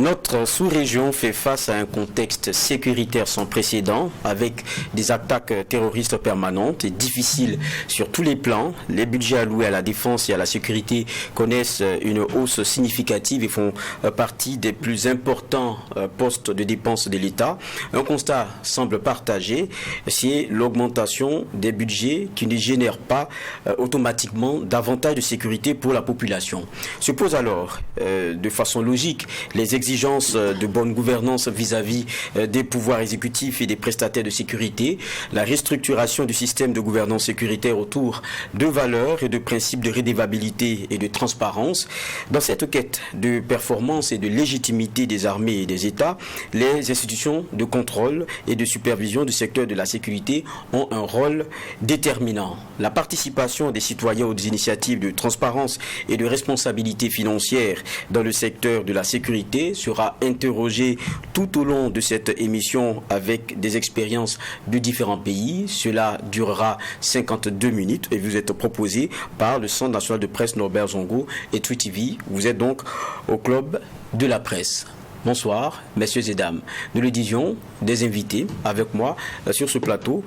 Notre sous-région fait face à un contexte sécuritaire sans précédent, avec des attaques terroristes permanentes et difficiles sur tous les plans. Les budgets alloués à la défense et à la sécurité connaissent une hausse significative et font partie des plus importants postes de dépenses de l'État. Un constat semble partagé, c'est l'augmentation des budgets qui ne génèrent pas automatiquement davantage de sécurité pour la population. Se pose alors, de façon logique, les exigences de bonne gouvernance vis-à-vis des pouvoirs exécutifs et des prestataires de sécurité, la restructuration du système de gouvernance sécuritaire autour de valeurs et de principes de redevabilité et de transparence. Dans cette quête de performance et de légitimité des armées et des États, les institutions de contrôle et de supervision du secteur de la sécurité ont un rôle déterminant. La participation des citoyens aux initiatives de transparence et de responsabilité financière dans le secteur de la sécurité sera interrogée tout au long de cette émission avec des expériences de différents pays. Cela durera 52 minutes et vous êtes proposé par le Centre national de presse Norbert Zongo et Tweet TV. Vous êtes donc au club de la presse. Bonsoir, messieurs et dames. Nous le disions, des invités avec moi sur ce plateau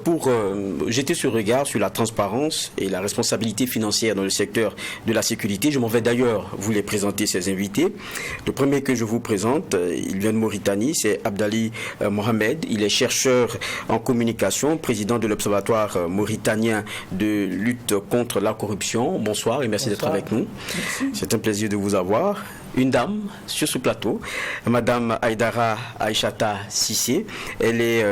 pour jeter ce regard sur la transparence et la responsabilité financière dans le secteur de la sécurité. Je m'en vais d'ailleurs vous les présenter, ces invités. Le premier que je vous présente, il vient de Mauritanie, c'est Abdali Mohamed. Il est chercheur en communication, président de l'Observatoire mauritanien de lutte contre la corruption. Bonsoir et merci d'être avec nous. C'est un plaisir de vous avoir. Une dame sur ce plateau, Madame Aïdara Aïchata Sissé. Elle est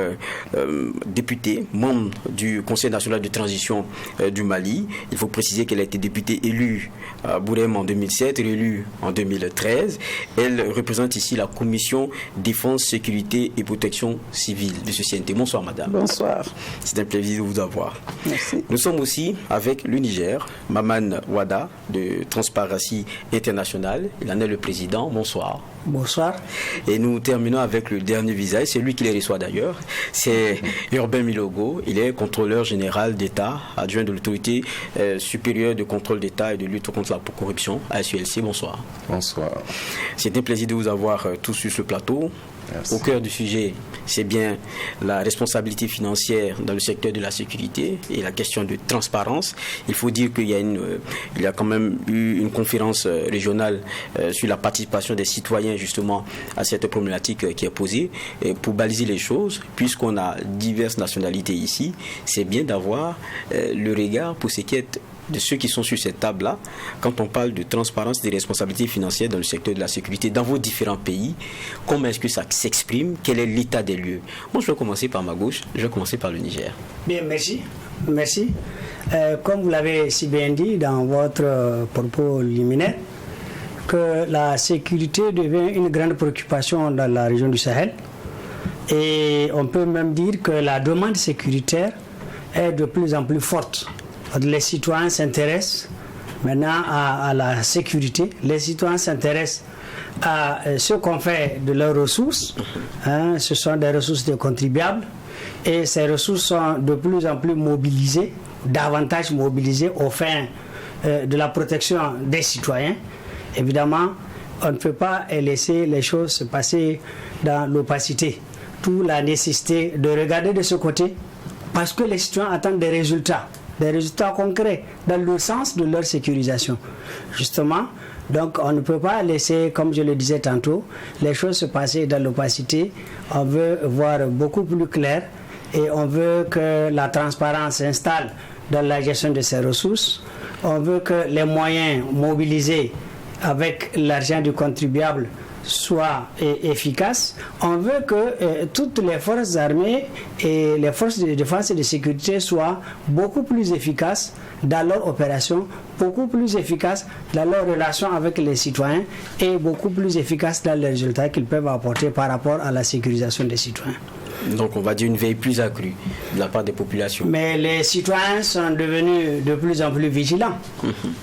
députée, membre du Conseil national de transition du Mali. Il faut préciser qu'elle a été députée élue à Bourem en 2007, élue en 2013. Elle représente ici la Commission Défense, Sécurité et Protection Civile de ce CNT. Bonsoir Madame. Bonsoir. C'est un plaisir de vous avoir. Merci. Nous sommes aussi avec le Niger, Maman Wada de Transparency International. Il en est le président. Bonsoir. Bonsoir. Et nous terminons avec le dernier visage, c'est lui qui les reçoit d'ailleurs. C'est Urbain Milogo, il est contrôleur général d'État, adjoint de l'autorité supérieure de contrôle d'État et de lutte contre la corruption, ASULC. Bonsoir. Bonsoir. C'est un plaisir de vous avoir tous sur ce plateau. Merci. Au cœur du sujet, c'est bien la responsabilité financière dans le secteur de la sécurité et la question de transparence. Il faut dire qu'il y a quand même eu une conférence régionale sur la participation des citoyens justement à cette problématique qui est posée. Et pour baliser les choses, puisqu'on a diverses nationalités ici, c'est bien d'avoir le regard pour ce qui est de ceux qui sont sur cette table-là, quand on parle de transparence des responsabilités financières dans le secteur de la sécurité dans vos différents pays, comment est-ce que ça s'exprime? Quel est l'état des lieux? Moi, je vais commencer par ma gauche, je vais commencer par le Niger. Bien, merci. Merci. Comme vous l'avez si bien dit dans votre propos liminaire, que la sécurité devient une grande préoccupation dans la région du Sahel. Et on peut même dire que la demande sécuritaire est de plus en plus forte. Les citoyens s'intéressent maintenant à la sécurité. Les citoyens s'intéressent à ce qu'on fait de leurs ressources. Ce sont des ressources des contribuables. Et ces ressources sont de plus en plus mobilisées, davantage mobilisées aux fins de la protection des citoyens. Évidemment, on ne peut pas laisser les choses se passer dans l'opacité. D'où la nécessité de regarder de ce côté, parce que les citoyens attendent des résultats concrets dans le sens de leur sécurisation. Justement, donc on ne peut pas laisser, comme je le disais tantôt, les choses se passer dans l'opacité. On veut voir beaucoup plus clair et on veut que la transparence s'installe dans la gestion de ces ressources. On veut que les moyens mobilisés avec l'argent du contribuable soit efficace. On veut que toutes les forces armées et les forces de défense et de sécurité soient beaucoup plus efficaces dans leur opération, beaucoup plus efficaces dans leur relation avec les citoyens et beaucoup plus efficaces dans les résultats qu'ils peuvent apporter par rapport à la sécurisation des citoyens. Donc on va dire une veille plus accrue de la part des populations. Mais les citoyens sont devenus de plus en plus vigilants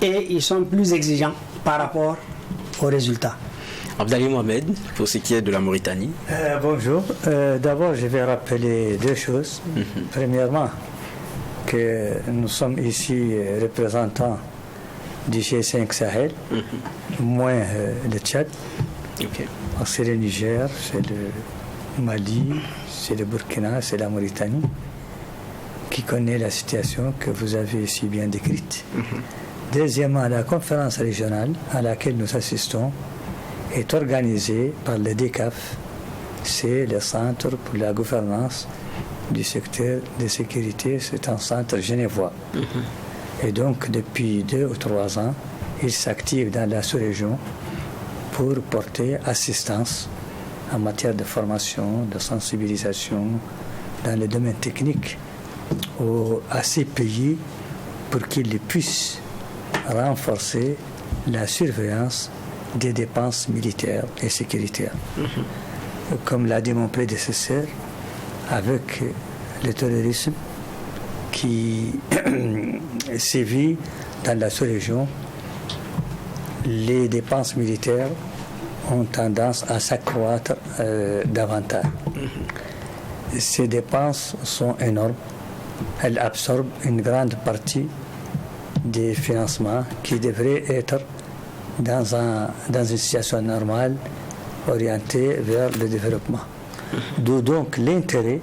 et ils sont plus exigeants par rapport aux résultats. Abdali Mohamed, pour ce qui est de la Mauritanie. Bonjour. D'abord, je vais rappeler deux choses. Premièrement, que nous sommes ici représentants du G5 Sahel, moins le Tchad. Okay. C'est le Niger, c'est le Mali, c'est le Burkina, c'est la Mauritanie qui connaît la situation que vous avez si bien décrite. Deuxièmement, la conférence régionale à laquelle nous assistons est organisée par le DECAF, c'est le Centre pour la gouvernance du secteur de sécurité, c'est un centre genevois. Et donc, depuis 2 ou 3 ans, il s'active dans la sous-région pour porter assistance en matière de formation, de sensibilisation, dans le domaine technique, à ces pays pour qu'ils puissent renforcer la surveillance des dépenses militaires et sécuritaires. Comme l'a dit mon prédécesseur, avec le terrorisme qui sévit dans la sous-région, les dépenses militaires ont tendance à s'accroître davantage. Ces dépenses sont énormes. Elles absorbent une grande partie des financements qui devraient être dans une situation normale orientée vers le développement. D'où donc l'intérêt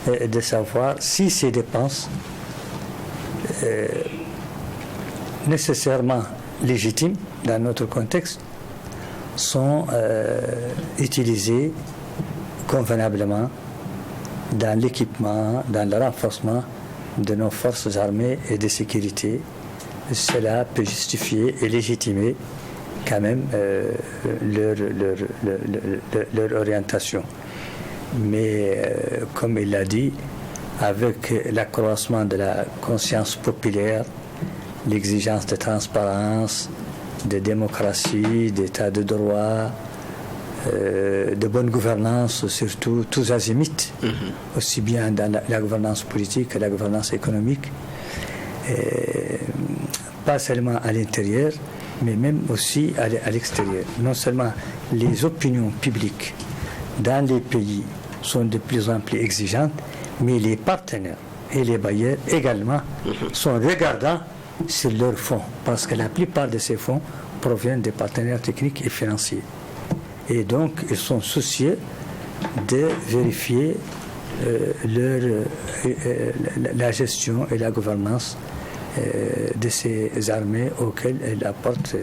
de savoir si ces dépenses nécessairement légitimes dans notre contexte sont utilisées convenablement dans l'équipement, dans le renforcement de nos forces armées et de sécurité. Cela peut justifier et légitimer quand même leur orientation. Mais comme il l'a dit, avec l'accroissement de la conscience populaire, l'exigence de transparence, de démocratie, d'état de droit, de bonne gouvernance, surtout tous azimuts, aussi bien dans la gouvernance politique que la gouvernance économique, pas seulement à l'intérieur, mais même aussi à l'extérieur. Non seulement les opinions publiques dans les pays sont de plus en plus exigeantes, mais les partenaires et les bailleurs également sont regardants sur leurs fonds, parce que la plupart de ces fonds proviennent des partenaires techniques et financiers. Et donc, ils sont soucieux de vérifier la gestion et la gouvernance de ces armées auxquelles elles apportent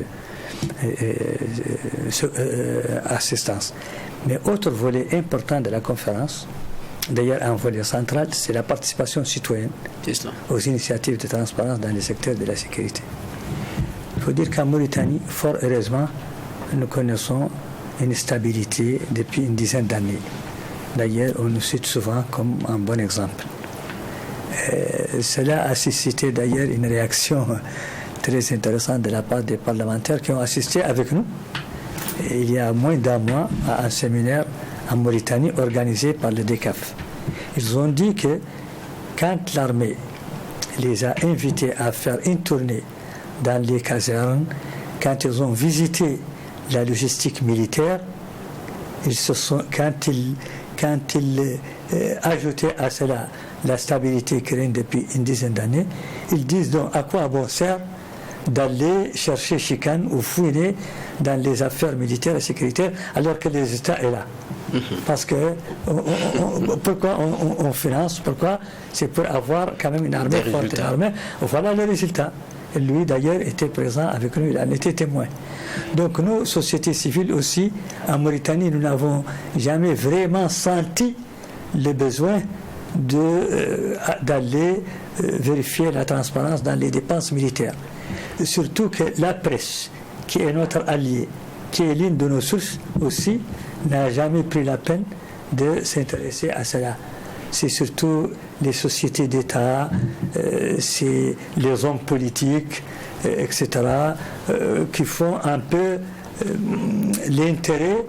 assistance. Mais autre volet important de la conférence, d'ailleurs un volet central, c'est la participation citoyenne aux initiatives de transparence dans le secteur de la sécurité. Il faut dire qu'en Mauritanie, fort heureusement, nous connaissons une stabilité depuis une dizaine d'années. D'ailleurs, on nous cite souvent comme un bon exemple. Cela a suscité d'ailleurs une réaction très intéressante de la part des parlementaires qui ont assisté avec nous il y a moins d'un mois à un séminaire en Mauritanie organisé par le DECAF. Ils ont dit que quand l'armée les a invités à faire une tournée dans les casernes, quand ils ont visité la logistique militaire, quand ils ajoutaient à cela la stabilité qui règne depuis une dizaine d'années, ils disent donc à quoi bon sert d'aller chercher chicane ou fouiner dans les affaires militaires et sécuritaires alors que le résultat est là. Parce que pourquoi on finance, pourquoi c'est pour avoir quand même une armée forte, voilà le résultat. Et lui d'ailleurs était présent avec nous, il en était témoin. Donc nous, société civile aussi, en Mauritanie, nous n'avons jamais vraiment senti le besoin d'aller vérifier la transparence dans les dépenses militaires. Surtout que la presse, qui est notre allié, qui est l'une de nos sources aussi, n'a jamais pris la peine de s'intéresser à cela. C'est surtout les sociétés d'État, c'est les hommes politiques, etc., qui font un peu l'intérêt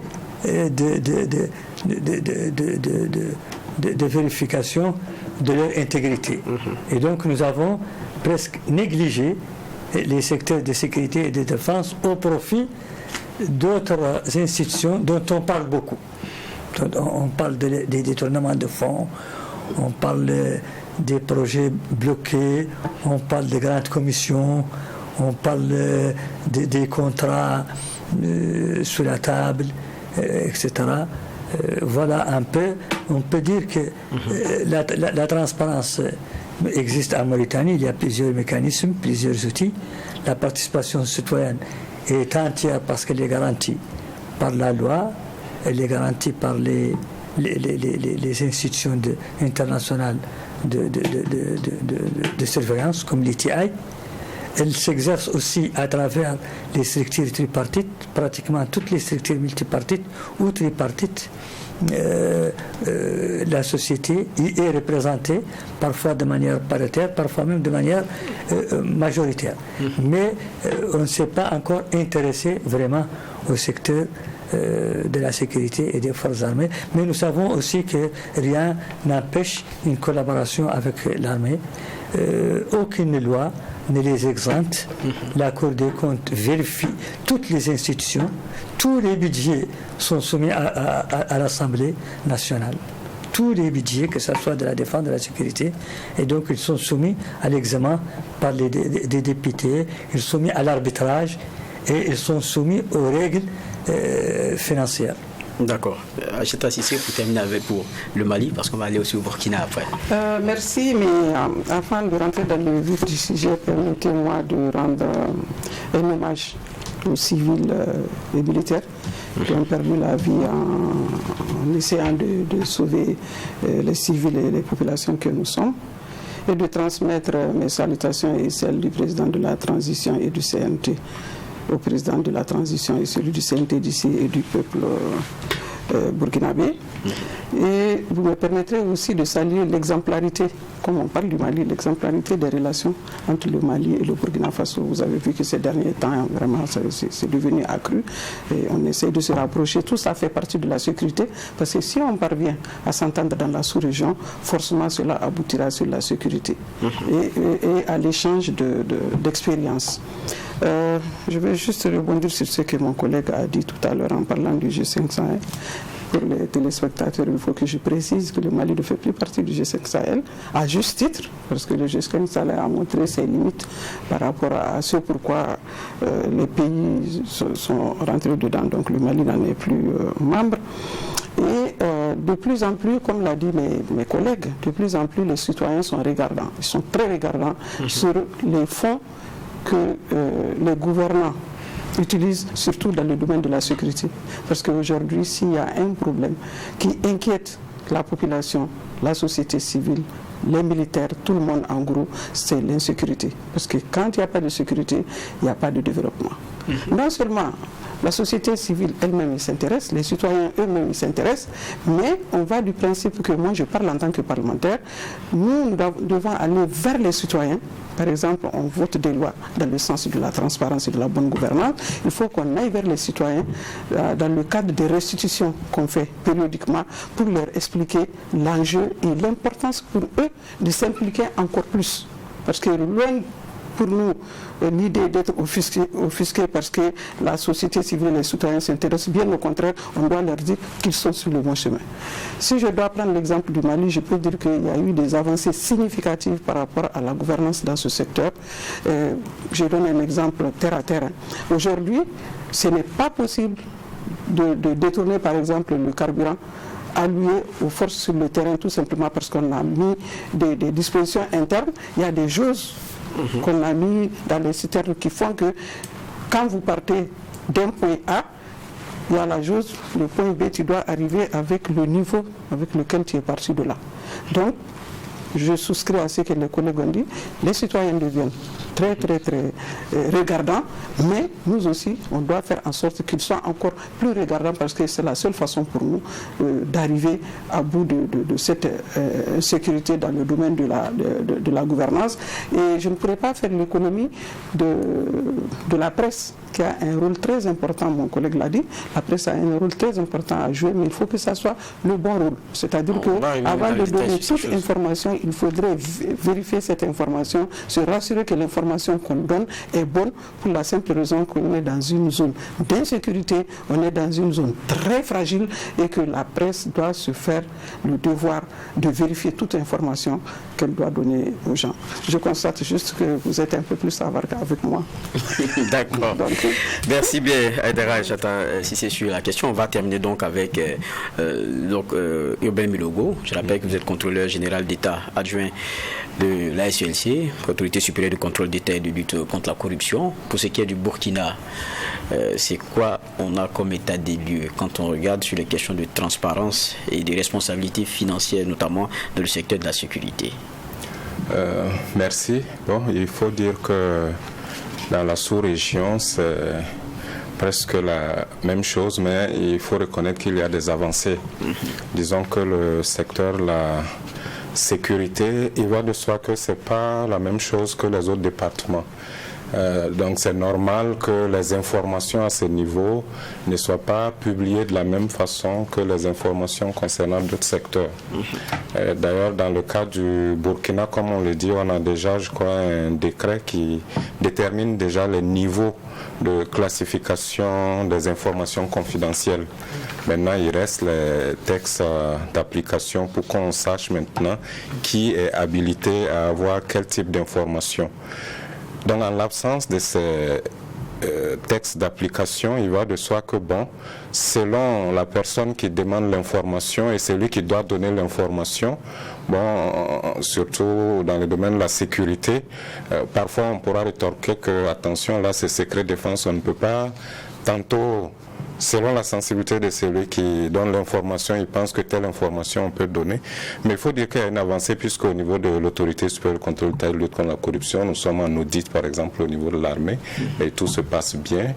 de vérification de leur intégrité. Et donc nous avons presque négligé les secteurs de sécurité et de défense au profit d'autres institutions dont on parle beaucoup. On parle des détournements de fonds, on parle des projets bloqués, on parle des grandes commissions, on parle des contrats sous la table, etc. Voilà un peu, on peut dire que la transparence existe en Mauritanie, il y a plusieurs mécanismes, plusieurs outils. La participation citoyenne est entière parce qu'elle est garantie par la loi, elle est garantie par les institutions internationales de surveillance comme l'ETI. Elle s'exerce aussi à travers les structures tripartites, pratiquement toutes les structures multipartites ou tripartites. La société y est représentée, parfois de manière paritaire, parfois même de manière majoritaire. Mais on ne s'est pas encore intéressé vraiment au secteur de la sécurité et des forces armées. Mais nous savons aussi que rien n'empêche une collaboration avec l'armée. Aucune loi ne les exempte. La Cour des comptes vérifie toutes les institutions. Tous les budgets sont soumis à l'Assemblée nationale. Tous les budgets, que ce soit de la défense, de la sécurité, et donc ils sont soumis à l'examen par des députés, ils sont soumis à l'arbitrage et ils sont soumis aux règles financières. D'accord. Acheta Cissé, pour terminer pour le Mali, parce qu'on va aller aussi au Burkina après. Merci, mais avant de rentrer dans le vif du sujet, permettez-moi de rendre un hommage aux civils et militaires qui ont perdu la vie en essayant de sauver les civils et les populations que nous sommes, et de transmettre mes salutations et celles du président de la transition et du CNT au président de la transition et celui du CNT d'ici et du peuple burkinabé. Et vous me permettrez aussi de saluer l'exemplarité, comme on parle du Mali, l'exemplarité des relations entre le Mali et le Burkina Faso. Vous avez vu que ces derniers temps, vraiment, c'est devenu accru et on essaie de se rapprocher. Tout ça fait partie de la sécurité, parce que si on parvient à s'entendre dans la sous-région, forcément cela aboutira sur la sécurité et à l'échange d'expériences. Je vais juste rebondir sur ce que mon collègue a dit tout à l'heure en parlant du G5 Sahel. Pour les téléspectateurs, il faut que je précise que le Mali ne fait plus partie du G5 Sahel, à juste titre, parce que le G5 Sahel a montré ses limites par rapport à ce pourquoi les pays sont rentrés dedans. Donc le Mali n'en est plus membre. Et de plus en plus, comme l'a dit mes collègues, de plus en plus les citoyens sont regardants. Ils sont très regardants sur les fonds que les gouvernants utilisent, surtout dans le domaine de la sécurité. Parce qu'aujourd'hui, s'il y a un problème qui inquiète la population, la société civile, les militaires, tout le monde en gros, c'est l'insécurité. Parce que quand il n'y a pas de sécurité, il n'y a pas de développement. Non seulement la société civile elle-même s'intéresse, les citoyens eux-mêmes s'intéressent, mais on va du principe que moi je parle en tant que parlementaire, nous devons aller vers les citoyens. Par exemple, on vote des lois dans le sens de la transparence et de la bonne gouvernance. Il faut qu'on aille vers les citoyens dans le cadre des restitutions qu'on fait périodiquement pour leur expliquer l'enjeu et l'importance pour eux de s'impliquer encore plus. Parce que loin pour nous l'idée d'être offusqué parce que la société civile et les citoyens s'intéressent, bien au contraire, on doit leur dire qu'ils sont sur le bon chemin. Si je dois prendre l'exemple du Mali, je peux dire qu'il y a eu des avancées significatives par rapport à la gouvernance dans ce secteur. Je donne un exemple terre à terre. Aujourd'hui, ce n'est pas possible de détourner par exemple le carburant alloué aux forces sur le terrain, tout simplement parce qu'on a mis des dispositions internes. Il y a des choses qu'on a mis dans les citernes qui font que quand vous partez d'un point A, il y a la chose, le point B, tu dois arriver avec le niveau avec lequel tu es parti de là. Donc, je souscris à ce que les collègues ont dit, les citoyens deviennent très regardants, mais nous aussi, on doit faire en sorte qu'ils soient encore plus regardants parce que c'est la seule façon pour nous d'arriver à bout de cette sécurité dans le domaine de la gouvernance. Et je ne pourrais pas faire l'économie de la presse qui a un rôle très important, mon collègue l'a dit, la presse a un rôle très important à jouer, mais il faut que ça soit le bon rôle. C'est-à-dire qu'avant de donner toute information, il faudrait vérifier cette information, se rassurer que l'information qu'on donne est bonne pour la simple raison qu'on est dans une zone d'insécurité, on est dans une zone très fragile et que la presse doit se faire le devoir de vérifier toute information qu'elle doit donner aux gens. Je constate juste que vous êtes un peu plus savant qu'avec moi. D'accord. Merci bien, Aïdara Aïchata, si c'est sur la question. On va terminer donc avec Urbain Milogo. Je rappelle que vous êtes contrôleur général d'État adjoint de la SELC, Autorité supérieure de contrôle d'État et de lutte contre la corruption. Pour ce qui est du Burkina, c'est quoi on a comme état des lieux quand on regarde sur les questions de transparence et de responsabilité financière, notamment dans le secteur de la sécurité? Merci. Bon, il faut dire que dans la sous-région, c'est presque la même chose, mais il faut reconnaître qu'il y a des avancées. Disons que le secteur, la sécurité, il va de soi que ce n'est pas la même chose que les autres départements. Donc c'est normal que les informations à ce niveau ne soient pas publiées de la même façon que les informations concernant d'autres secteurs. D'ailleurs, dans le cas du Burkina, comme on le dit, on a déjà, je crois, un décret qui détermine déjà les niveaux de classification des informations confidentielles. Maintenant, il reste les textes d'application pour qu'on sache maintenant qui est habilité à avoir quel type d'information. Donc, en l'absence de ces textes d'application, il va de soi que, bon, selon la personne qui demande l'information et celui qui doit donner l'information, bon, surtout dans le domaine de la sécurité, parfois on pourra rétorquer que, attention, là, c'est secret défense, on ne peut pas, tantôt, selon la sensibilité de celui qui donne l'information, il pense que telle information on peut donner. Mais il faut dire qu'il y a une avancée puisqu'au niveau de l'autorité supérieure de contrôle de lutte contre la corruption, nous sommes en audit par exemple au niveau de l'armée et tout se passe bien.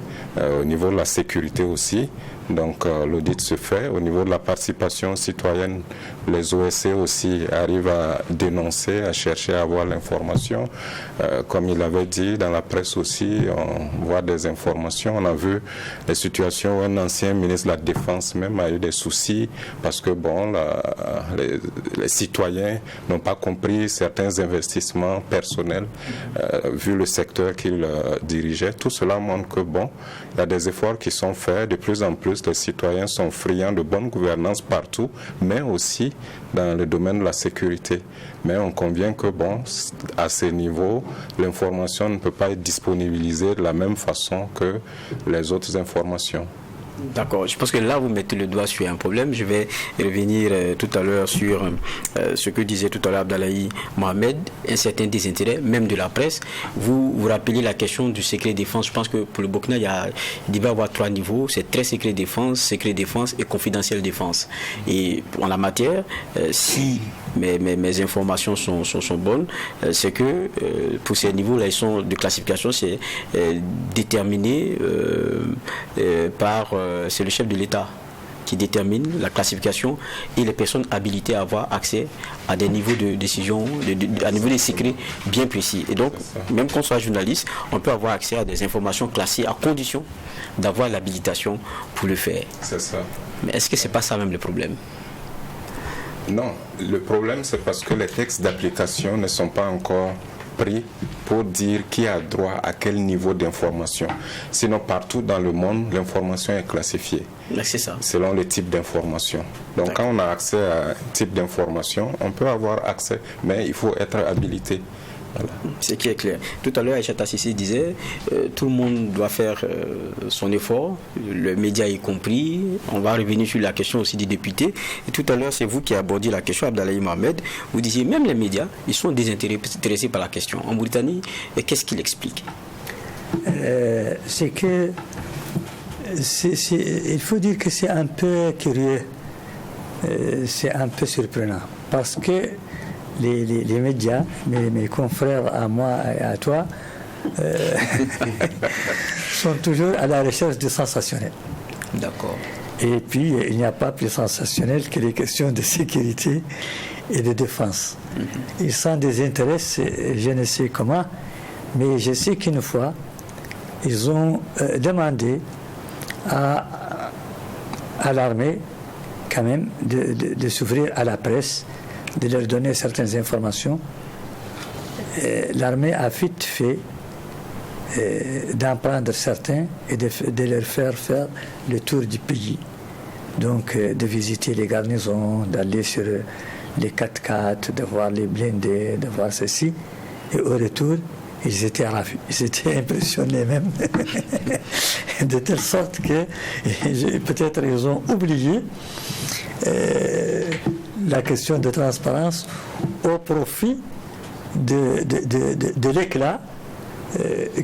Au niveau de la sécurité aussi, donc l'audit se fait. Au niveau de la participation citoyenne, les OSC aussi arrivent à dénoncer, à chercher à avoir l'information. Comme il avait dit, dans la presse aussi, on voit des informations. On a vu les situations où un ancien ministre de la Défense même a eu des soucis parce que bon, les citoyens n'ont pas compris certains investissements personnels vu le secteur qu'il dirigeait. Tout cela montre que bon, il y a des efforts qui sont faits. De plus en plus, les citoyens sont friands de bonne gouvernance partout, mais aussi dans le domaine de la sécurité. Mais on convient que bon, à ce niveau, l'information ne peut pas être disponibilisée de la même façon que les autres informations. D'accord, je pense que là vous mettez le doigt sur un problème. Je vais revenir tout à l'heure sur ce que disait tout à l'heure Abdallahi Mohamed, un certain désintérêt, même de la presse. Vous rappelez la question du secret défense. Je pense que pour le Burkina, il va y avoir 3 niveaux. C'est très secret défense et confidentiel défense. Et en la matière, si mes informations sont bonnes, c'est que pour ces niveaux-là, ils sont de classification, c'est déterminé par... c'est le chef de l'État qui détermine la classification et les personnes habilitées à avoir accès à des niveaux de décision, à niveau des secrets bien précis. Et donc, même qu'on soit journaliste, on peut avoir accès à des informations classées à condition d'avoir l'habilitation pour le faire. C'est ça. Mais est-ce que c'est pas ça même le problème? Non, le problème c'est parce que les textes d'application ne sont pas encore pris pour dire qui a droit à quel niveau d'information. Sinon, partout dans le monde, l'information est classifiée. C'est ça. Selon le type d'information. Donc, quand on a accès à un type d'information, on peut avoir accès, mais il faut être habilité. Voilà. Ce qui est clair. Tout à l'heure, Aïchata Sissi disait tout le monde doit faire son effort, le média y compris. On va revenir sur la question aussi des députés. Et tout à l'heure, c'est vous qui abordez la question, Abdallahi Mohamed. Vous disiez même les médias, ils sont désintéressés par la question. En Mauritanie, qu'est-ce qu'il explique? C'est que il faut dire que c'est un peu curieux, c'est un peu surprenant parce que les médias, mes confrères à moi et à toi, sont toujours à la recherche du sensationnel. D'accord. Et puis, il n'y a pas plus sensationnel que les questions de sécurité et de défense. Ils s'en désintéressent, je ne sais comment, mais je sais qu'une fois, ils ont demandé à l'armée, quand même, de s'ouvrir à la presse, de leur donner certaines informations. L'armée a vite fait d'en prendre certains et de leur faire le tour du pays. Donc, de visiter les garnisons, d'aller sur les 4x4, de voir les blindés, de voir ceci. Et au retour, ils étaient ravis, ils étaient impressionnés même, de telle sorte que peut-être ils ont oublié la question de transparence au profit de l'éclat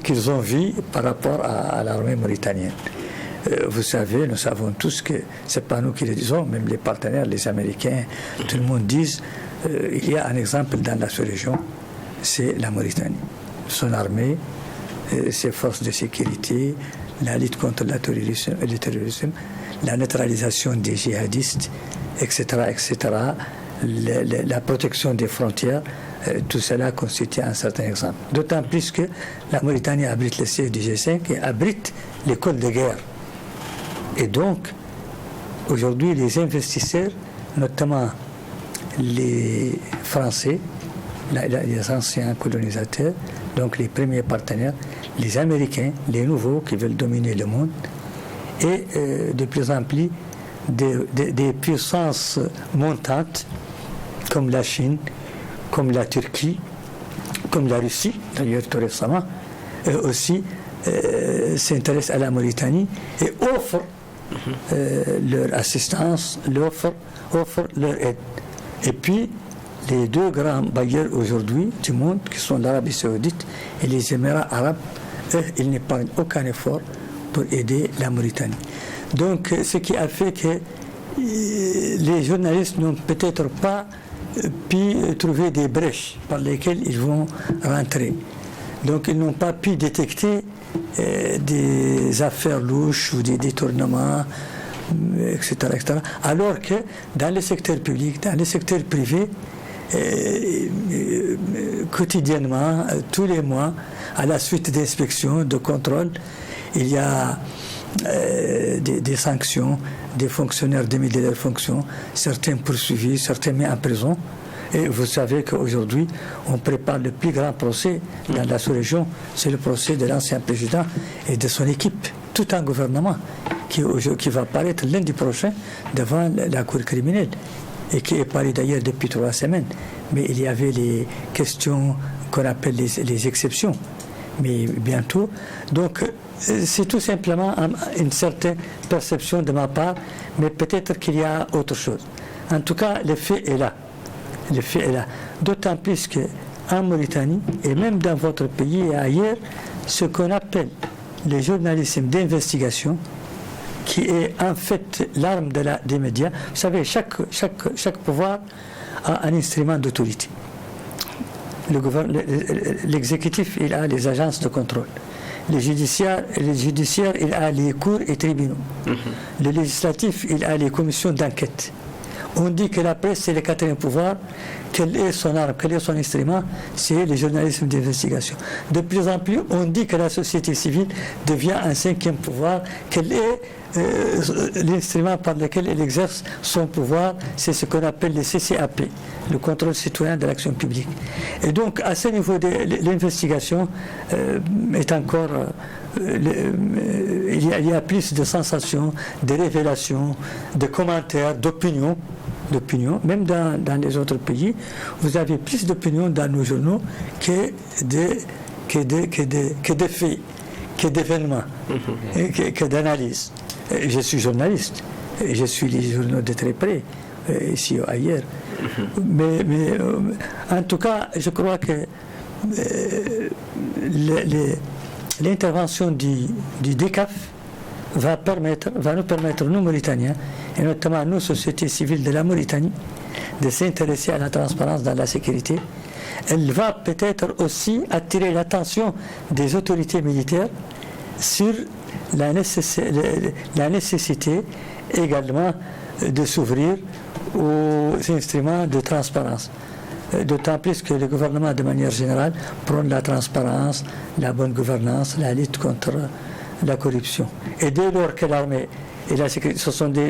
qu'ils ont vu par rapport à l'armée mauritanienne. Vous savez, nous savons tous que ce n'est pas nous qui le disons, même les partenaires, les Américains, tout le monde dit, il y a un exemple dans la sous-région, c'est la Mauritanie. Son armée, ses forces de sécurité, la lutte contre le terrorisme, la neutralisation des djihadistes, etc., etc., la protection des frontières, tout cela constitue un certain exemple. D'autant plus que la Mauritanie abrite le siège du G5 et abrite l'école de guerre. Et donc, aujourd'hui, les investisseurs, notamment les Français, les anciens colonisateurs, donc les premiers partenaires, les Américains, les nouveaux qui veulent dominer le monde, et de plus en plus des puissances montantes comme la Chine, comme la Turquie, comme la Russie, d'ailleurs tout récemment, aussi s'intéressent à la Mauritanie et offrent leur assistance, offrent leur aide. Et puis, les deux grands bailleurs aujourd'hui du monde, qui sont l'Arabie Saoudite et les Émirats arabes, eux, ils n'épargnent aucun effort pour aider la Mauritanie. Donc, ce qui a fait que les journalistes n'ont peut-être pas pu trouver des brèches par lesquelles ils vont rentrer. Donc, ils n'ont pas pu détecter des affaires louches ou des détournements, etc., etc. Alors que dans le secteur public, dans le secteur privé, quotidiennement, tous les mois, à la suite d'inspections, de contrôles, il y a des sanctions, des fonctionnaires démis de leurs fonctions, certains poursuivis, certains mis en prison. Et vous savez qu'aujourd'hui, on prépare le plus grand procès dans la sous-région, c'est le procès de l'ancien président et de son équipe, tout un gouvernement qui va apparaître lundi prochain devant la cour criminelle et qui est parlé d'ailleurs depuis 3 semaines. Mais il y avait les questions qu'on appelle les exceptions. Mais bientôt. Donc, c'est tout simplement une certaine perception de ma part, mais peut-être qu'il y a autre chose. En tout cas, le fait est là. Le fait est là. D'autant plus qu'en Mauritanie, et même dans votre pays et ailleurs, ce qu'on appelle le journalisme d'investigation, qui est en fait l'arme des médias. Vous savez, chaque pouvoir a un instrument d'autorité. L'exécutif, il a les agences de contrôle. Le judiciaire, il a les cours et tribunaux. Le législatif, il a les commissions d'enquête. On dit que la presse, c'est le 4e pouvoir. Quel est son arme, quel est son instrument? C'est le journalisme d'investigation. De plus en plus, on dit que la société civile devient un 5e pouvoir. Quel est l'instrument par lequel elle exerce son pouvoir? C'est ce qu'on appelle le CCAP, le contrôle citoyen de l'action publique. Et donc, à ce niveau, l'investigation est encore... il y a plus de sensations, de révélations, de commentaires, d'opinions, même dans les autres pays, vous avez plus d'opinions dans nos journaux que de faits, que d'événements, que d'analyses. Je suis journaliste, et je suis les journaux de très près, ici ou ailleurs. Mais en tout cas, je crois que l'intervention du DECAF va nous permettre, nous Mauritaniens, et notamment nous, sociétés civiles de la Mauritanie, de s'intéresser à la transparence dans la sécurité. Elle va peut-être aussi attirer l'attention des autorités militaires sur la nécessité également de s'ouvrir aux instruments de transparence. D'autant plus que le gouvernement, de manière générale, prône la transparence, la bonne gouvernance, la lutte contre la corruption. Et dès lors que l'armée et la sécurité,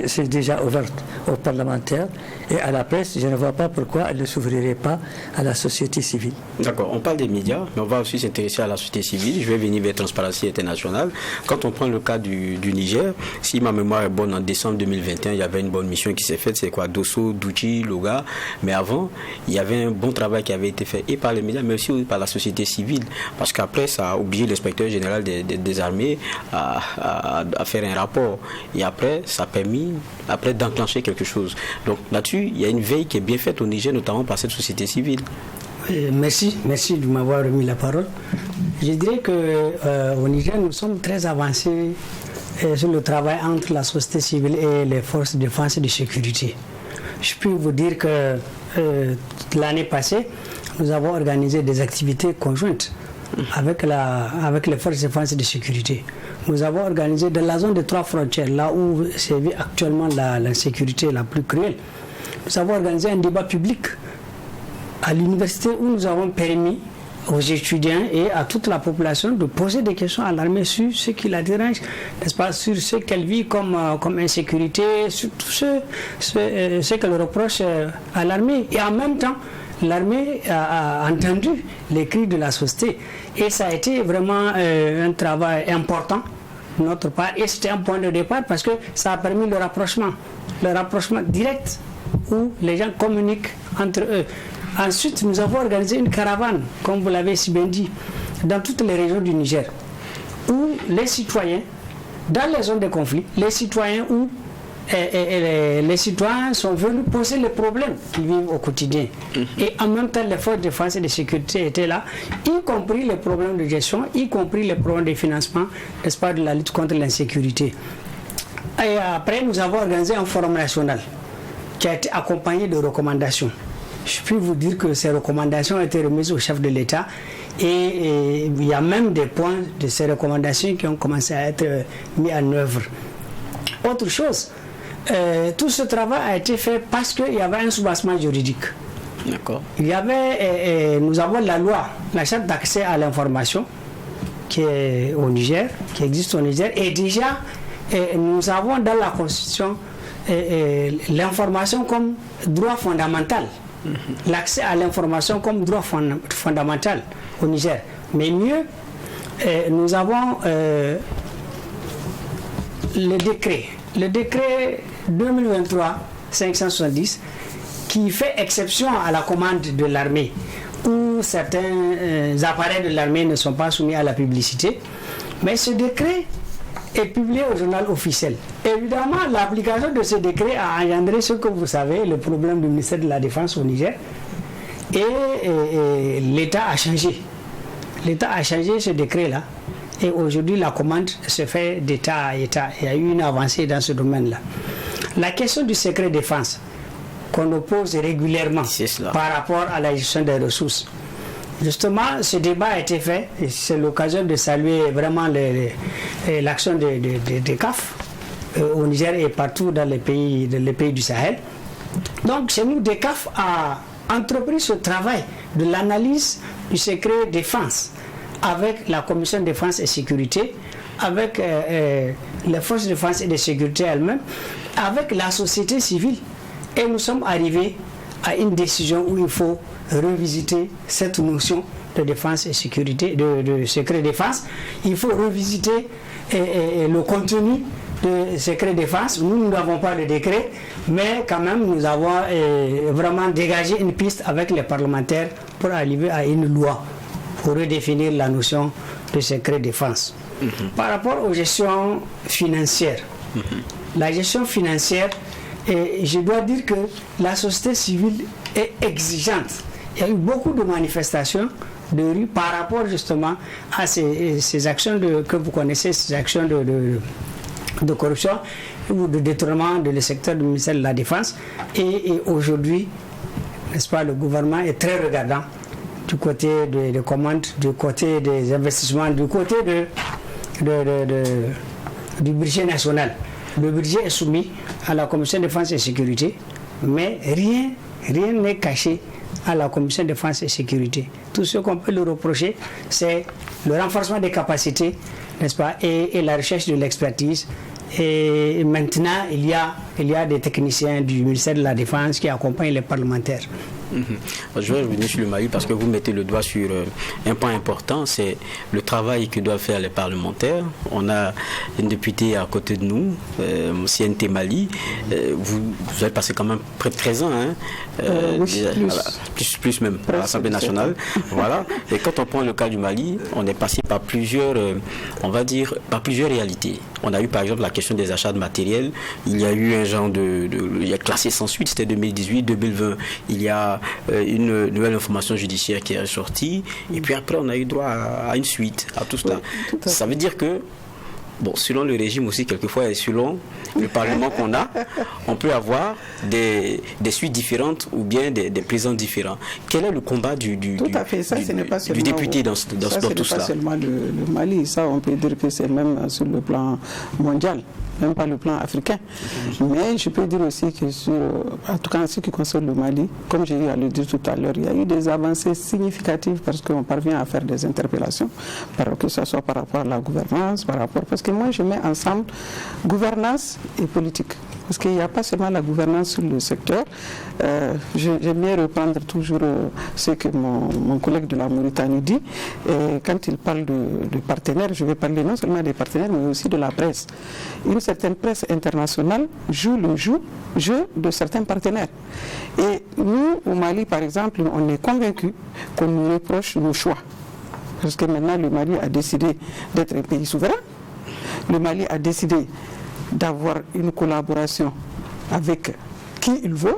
c'est déjà ouvert aux parlementaires et à la presse. Je ne vois pas pourquoi elle ne s'ouvrirait pas à la société civile. D'accord, on parle des médias, mais on va aussi s'intéresser à la société civile. Je vais venir vers Transparency International. Quand on prend le cas du Niger, si ma mémoire est bonne, en décembre 2021, il y avait une bonne mission qui s'est faite, c'est quoi, Dosso, Douchi, Loga. Mais avant, il y avait un bon travail qui avait été fait et par les médias, mais aussi par la société civile. Parce qu'après, ça a obligé l'inspecteur général des armées à faire un rapport. Et après, ça a permis d'enclencher quelque chose. Donc là-dessus, il y a une veille qui est bien faite au Niger, notamment par cette société civile. Merci de m'avoir remis la parole. Je dirais qu'au Niger, nous sommes très avancés sur le travail entre la société civile et les forces de défense et de sécurité. Je peux vous dire que l'année passée, nous avons organisé des activités conjointes avec les forces de défense et de sécurité. Nous avons organisé dans la zone des 3 frontières, là où sévit actuellement l'insécurité la plus cruelle. Nous avons organisé un débat public à l'université où nous avons permis aux étudiants et à toute la population de poser des questions à l'armée sur ce qui la dérange, n'est-ce pas, sur ce qu'elle vit comme insécurité, sur tout ce qu'elle reproche à l'armée. Et en même temps, l'armée a entendu les cris de la société. Et ça a été vraiment un travail important de notre part. Et c'était un point de départ parce que ça a permis le rapprochement direct où les gens communiquent entre eux. Ensuite, nous avons organisé une caravane, comme vous l'avez si bien dit, dans toutes les régions du Niger, où les citoyens, dans les zones de conflit, les citoyens sont venus poser les problèmes qu'ils vivent au quotidien. Et en même temps, les forces de défense et de sécurité étaient là, y compris les problèmes de gestion, y compris les problèmes de financement, n'est-ce pas, de la lutte contre l'insécurité. Et après, nous avons organisé un forum national qui a été accompagné de recommandations. Je peux vous dire que ces recommandations ont été remises au chef de l'État et il y a même des points de ces recommandations qui ont commencé à être mis en œuvre. Autre chose, tout ce travail a été fait parce qu'il y avait un soubassement juridique. D'accord. Nous avons la loi, la charte d'accès à l'information qui est au Niger, qui existe au Niger, et déjà nous avons dans la Constitution l'information comme droit fondamental. L'accès à l'information comme droit fondamental au Niger. Mais mieux, nous avons le décret 2023-570 qui fait exception à la commande de l'armée, où certains appareils de l'armée ne sont pas soumis à la publicité. Mais ce décret est publié au journal officiel. Évidemment, l'application de ce décret a engendré ce que vous savez, le problème du ministère de la Défense au Niger. Et l'État a changé. L'État a changé ce décret-là. Et aujourd'hui, la commande se fait d'État à État. Il y a eu une avancée dans ce domaine-là. La question du secret défense, qu'on oppose régulièrement par rapport à la gestion des ressources. Justement, ce débat a été fait et c'est l'occasion de saluer vraiment l'action des CAF au Niger et partout dans les pays du Sahel. Donc, chez nous, des CAF a entrepris ce travail de l'analyse du secret défense avec la Commission de défense et sécurité, avec les forces de défense et de sécurité elles-mêmes, avec la société civile. Et nous sommes arrivés à une décision où il faut revisiter cette notion de défense et sécurité, de secret défense. Il faut revisiter le contenu de secret défense. Nous n'avons pas de décret, mais quand même nous avons vraiment dégagé une piste avec les parlementaires pour arriver à une loi pour redéfinir la notion de secret défense. Par rapport aux gestions financières, la gestion financière, je dois dire que la société civile est exigeante. Il y a eu beaucoup de manifestations de rue par rapport justement à ces actions que vous connaissez, ces actions de corruption ou de détournement du secteur du ministère de la Défense. Et aujourd'hui, n'est-ce pas, le gouvernement est très regardant du côté des commandes, du côté des investissements, du côté du budget national. Le budget est soumis à la Commission de défense et sécurité, mais rien n'est caché à la Commission de défense et sécurité. Tout ce qu'on peut lui reprocher, c'est le renforcement des capacités, n'est-ce pas, et la recherche de l'expertise Et maintenant, il y a des techniciens du ministère de la Défense qui accompagnent les parlementaires. Je vais revenir sur le Mali parce que vous mettez le doigt sur un point important, c'est le travail que doivent faire les parlementaires. On a une députée à côté de nous, CNT Mali. Vous avez passé quand même près de 13 ans, plus même à l'Assemblée nationale. Voilà. Et quand on prend le cas du Mali, on est passé par plusieurs, par plusieurs réalités. On a eu par exemple la question des achats de matériel. Il y a eu un genre il y a classé sans suite, c'était 2018, 2020. Il y a une nouvelle information judiciaire qui est sortie. Et puis après, on a eu droit à une suite, à tout cela. Ça veut dire que, selon le régime aussi, quelquefois, et selon le Parlement qu'on a, on peut avoir des suites différentes ou bien des présidents différents. Quel est le combat du député dans tout cela? Pas seulement le Mali, ça on peut dire que c'est même sur le plan mondial, même pas le plan africain. Mais je peux dire aussi que en tout cas en ce qui concerne le Mali, comme j'ai eu à le dire tout à l'heure, il y a eu des avancées significatives parce qu'on parvient à faire des interpellations, que ce soit par rapport à la gouvernance, parce que moi je mets ensemble gouvernance et politique. Parce qu'il n'y a pas seulement la gouvernance sur le secteur. J'aime bien reprendre toujours ce que mon collègue de la Mauritanie dit. Et quand il parle de partenaires, je vais parler non seulement des partenaires, mais aussi de la presse. Une certaine presse internationale joue le jeu de certains partenaires. Et nous, au Mali, par exemple, on est convaincus qu'on nous reproche nos choix. Parce que maintenant, le Mali a décidé d'être un pays souverain. Le Mali a décidé d'avoir une collaboration avec qui il veut.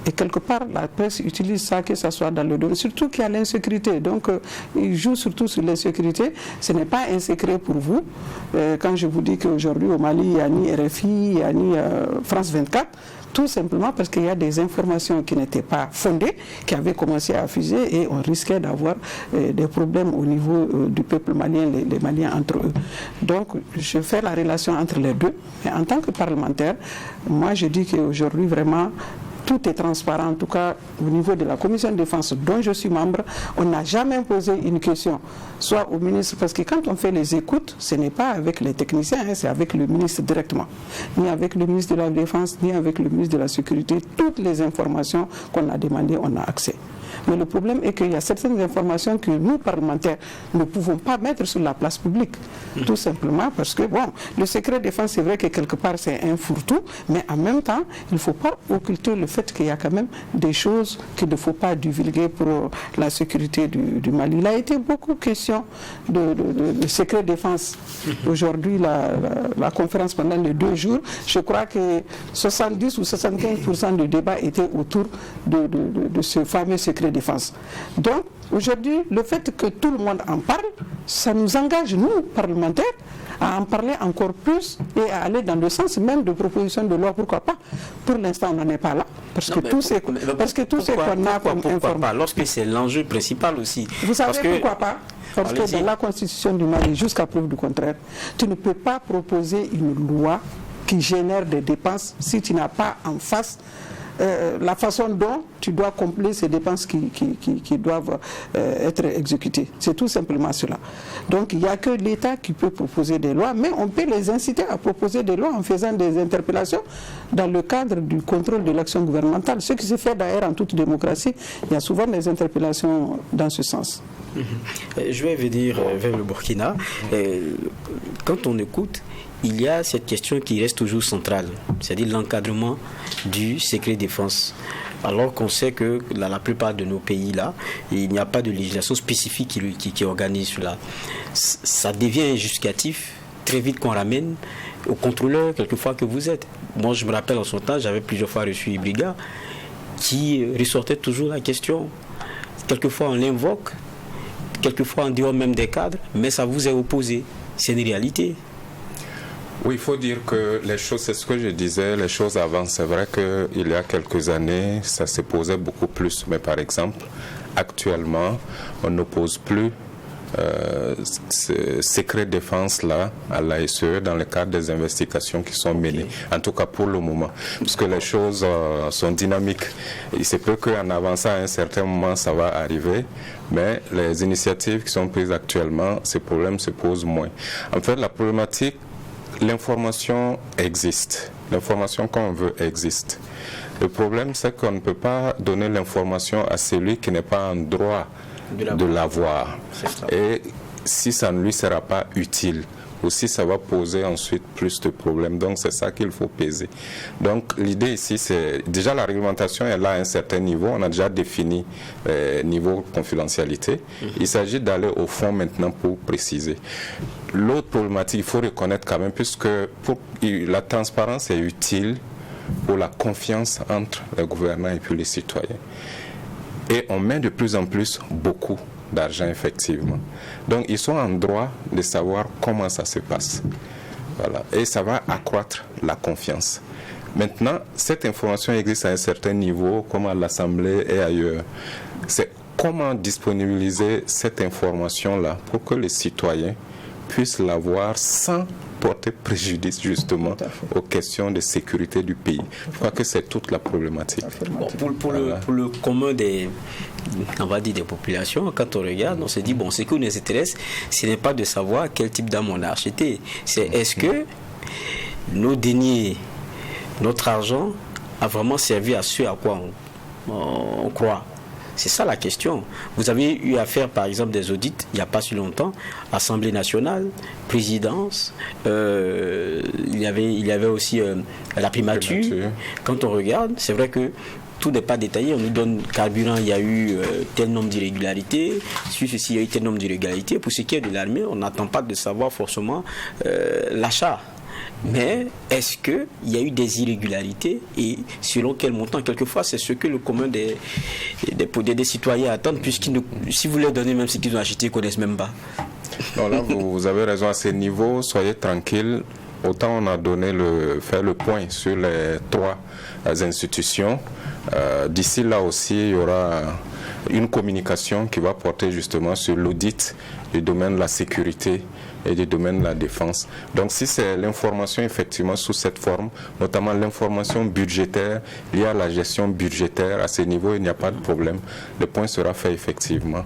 Et quelque part, la presse utilise ça, que ce soit dans le domaine, surtout qu'il y a l'insécurité. Donc, il joue surtout sur l'insécurité. Ce n'est pas un secret pour vous. Quand je vous dis qu'aujourd'hui, au Mali, il n'y a ni RFI, il n'y a ni France 24, tout simplement parce qu'il y a des informations qui n'étaient pas fondées, qui avaient commencé à fuser et on risquait d'avoir des problèmes au niveau du peuple malien, les Maliens entre eux. Donc, je fais la relation entre les deux. Et en tant que parlementaire, moi, je dis qu'aujourd'hui, vraiment, tout est transparent, en tout cas au niveau de la commission de défense dont je suis membre, on n'a jamais posé une question, soit au ministre, parce que quand on fait les écoutes, ce n'est pas avec les techniciens, c'est avec le ministre directement, ni avec le ministre de la Défense, ni avec le ministre de la Sécurité. Toutes les informations qu'on a demandées, on a accès. Mais le problème est qu'il y a certaines informations que nous, parlementaires, ne pouvons pas mettre sur la place publique. Tout simplement parce que, le secret défense, c'est vrai que quelque part, c'est un fourre-tout, mais en même temps, il ne faut pas occulter le fait qu'il y a quand même des choses qu'il ne faut pas divulguer pour la sécurité du Mali. Il a été beaucoup question de secret défense. Aujourd'hui, la conférence pendant les 2 jours, je crois que 70 ou 75% du débat était autour de ce fameux secret défense. Donc, aujourd'hui, le fait que tout le monde en parle, ça nous engage, nous, parlementaires, à en parler encore plus et à aller dans le sens même de proposition de loi, pourquoi pas. Pour l'instant, on n'en est pas là. Parce que tout ce qu'on a comme information. Lorsque c'est l'enjeu principal aussi. Vous savez pourquoi pas? Parce que dans la constitution du Mali, jusqu'à preuve du contraire, tu ne peux pas proposer une loi qui génère des dépenses si tu n'as pas en face la façon dont tu dois combler ces dépenses qui doivent être exécutées. C'est tout simplement cela. Donc il n'y a que l'État qui peut proposer des lois, mais on peut les inciter à proposer des lois en faisant des interpellations dans le cadre du contrôle de l'action gouvernementale. Ce qui se fait d'ailleurs en toute démocratie, il y a souvent des interpellations dans ce sens. Je vais venir vers le Burkina. Quand on écoute, il y a cette question qui reste toujours centrale, c'est-à-dire l'encadrement du secret défense. Alors qu'on sait que dans la plupart de nos pays-là, il n'y a pas de législation spécifique qui organise cela. Ça devient injustificatif très vite qu'on ramène au contrôleur quelquefois que vous êtes. Moi, je me rappelle en son temps, j'avais plusieurs fois reçu Ibriga qui ressortait toujours la question. Quelquefois, on l'invoque, quelquefois en dehors même des cadres, mais ça vous est opposé. C'est une réalité. Oui, il faut dire que les choses, c'est ce que je disais, les choses avancent. C'est vrai qu'il y a quelques années, ça se posait beaucoup plus. Mais par exemple, actuellement, on n'oppose plus ce secret défense-là à l'ASE dans le cadre des investigations qui sont menées. En tout cas pour le moment. Parce que les choses sont dynamiques. Il se peut qu'en avançant à un certain moment, ça va arriver. Mais les initiatives qui sont prises actuellement, ces problèmes se posent moins. En fait, la problématique l'information existe. L'information qu'on veut existe. Le problème, c'est qu'on ne peut pas donner l'information à celui qui n'est pas en droit de l'avoir. Et si ça ne lui sera pas utile, ou si ça va poser ensuite plus de problèmes. Donc c'est ça qu'il faut peser. Donc l'idée ici, c'est déjà la réglementation est là à un certain niveau. On a déjà défini niveau confidentialité. Il s'agit d'aller au fond maintenant pour préciser. L'autre problématique, il faut reconnaître quand même, puisque la transparence est utile pour la confiance entre les gouvernants et puis les citoyens. Et on met de plus en plus beaucoup d'argent, effectivement. Donc, ils sont en droit de savoir comment ça se passe. Voilà. Et ça va accroître la confiance. Maintenant, cette information existe à un certain niveau, comme à l'Assemblée et ailleurs. C'est comment disponibiliser cette information-là pour que les citoyens puissent l'avoir sans porter préjudice justement aux questions de sécurité du pays. Je crois que c'est toute la problématique. Bon, pour le commun des populations, quand on regarde, on se dit, bon, ce qui nous intéresse, ce n'est pas de savoir quel type d'arme on a acheté. C'est est-ce que nos deniers, notre argent a vraiment servi à ce à quoi on croit. C'est ça la question. Vous avez eu à faire par exemple des audits il n'y a pas si longtemps, Assemblée nationale, présidence, il y avait aussi la primature. Quand on regarde, c'est vrai que tout n'est pas détaillé. On nous donne carburant, il y a eu tel nombre d'irrégularités, sur ceci il y a eu tel nombre d'irrégularités. Pour ce qui est de l'armée, on n'attend pas de savoir forcément l'achat. Mais est-ce qu'il y a eu des irrégularités et selon quel montant? Quelquefois, c'est ce que le commun des citoyens attendent, si vous leur donnez même ce qu'ils ont acheté, ils ne connaissent même pas. Non, là, vous avez raison à ce niveau, soyez tranquille. Autant on a fait le point sur les 3 institutions. D'ici là aussi, il y aura une communication qui va porter justement sur l'audit du domaine de la sécurité et du domaine de la défense. Donc si c'est l'information effectivement sous cette forme, notamment l'information budgétaire liée à la gestion budgétaire, à ce niveau il n'y a pas de problème. Le point sera fait effectivement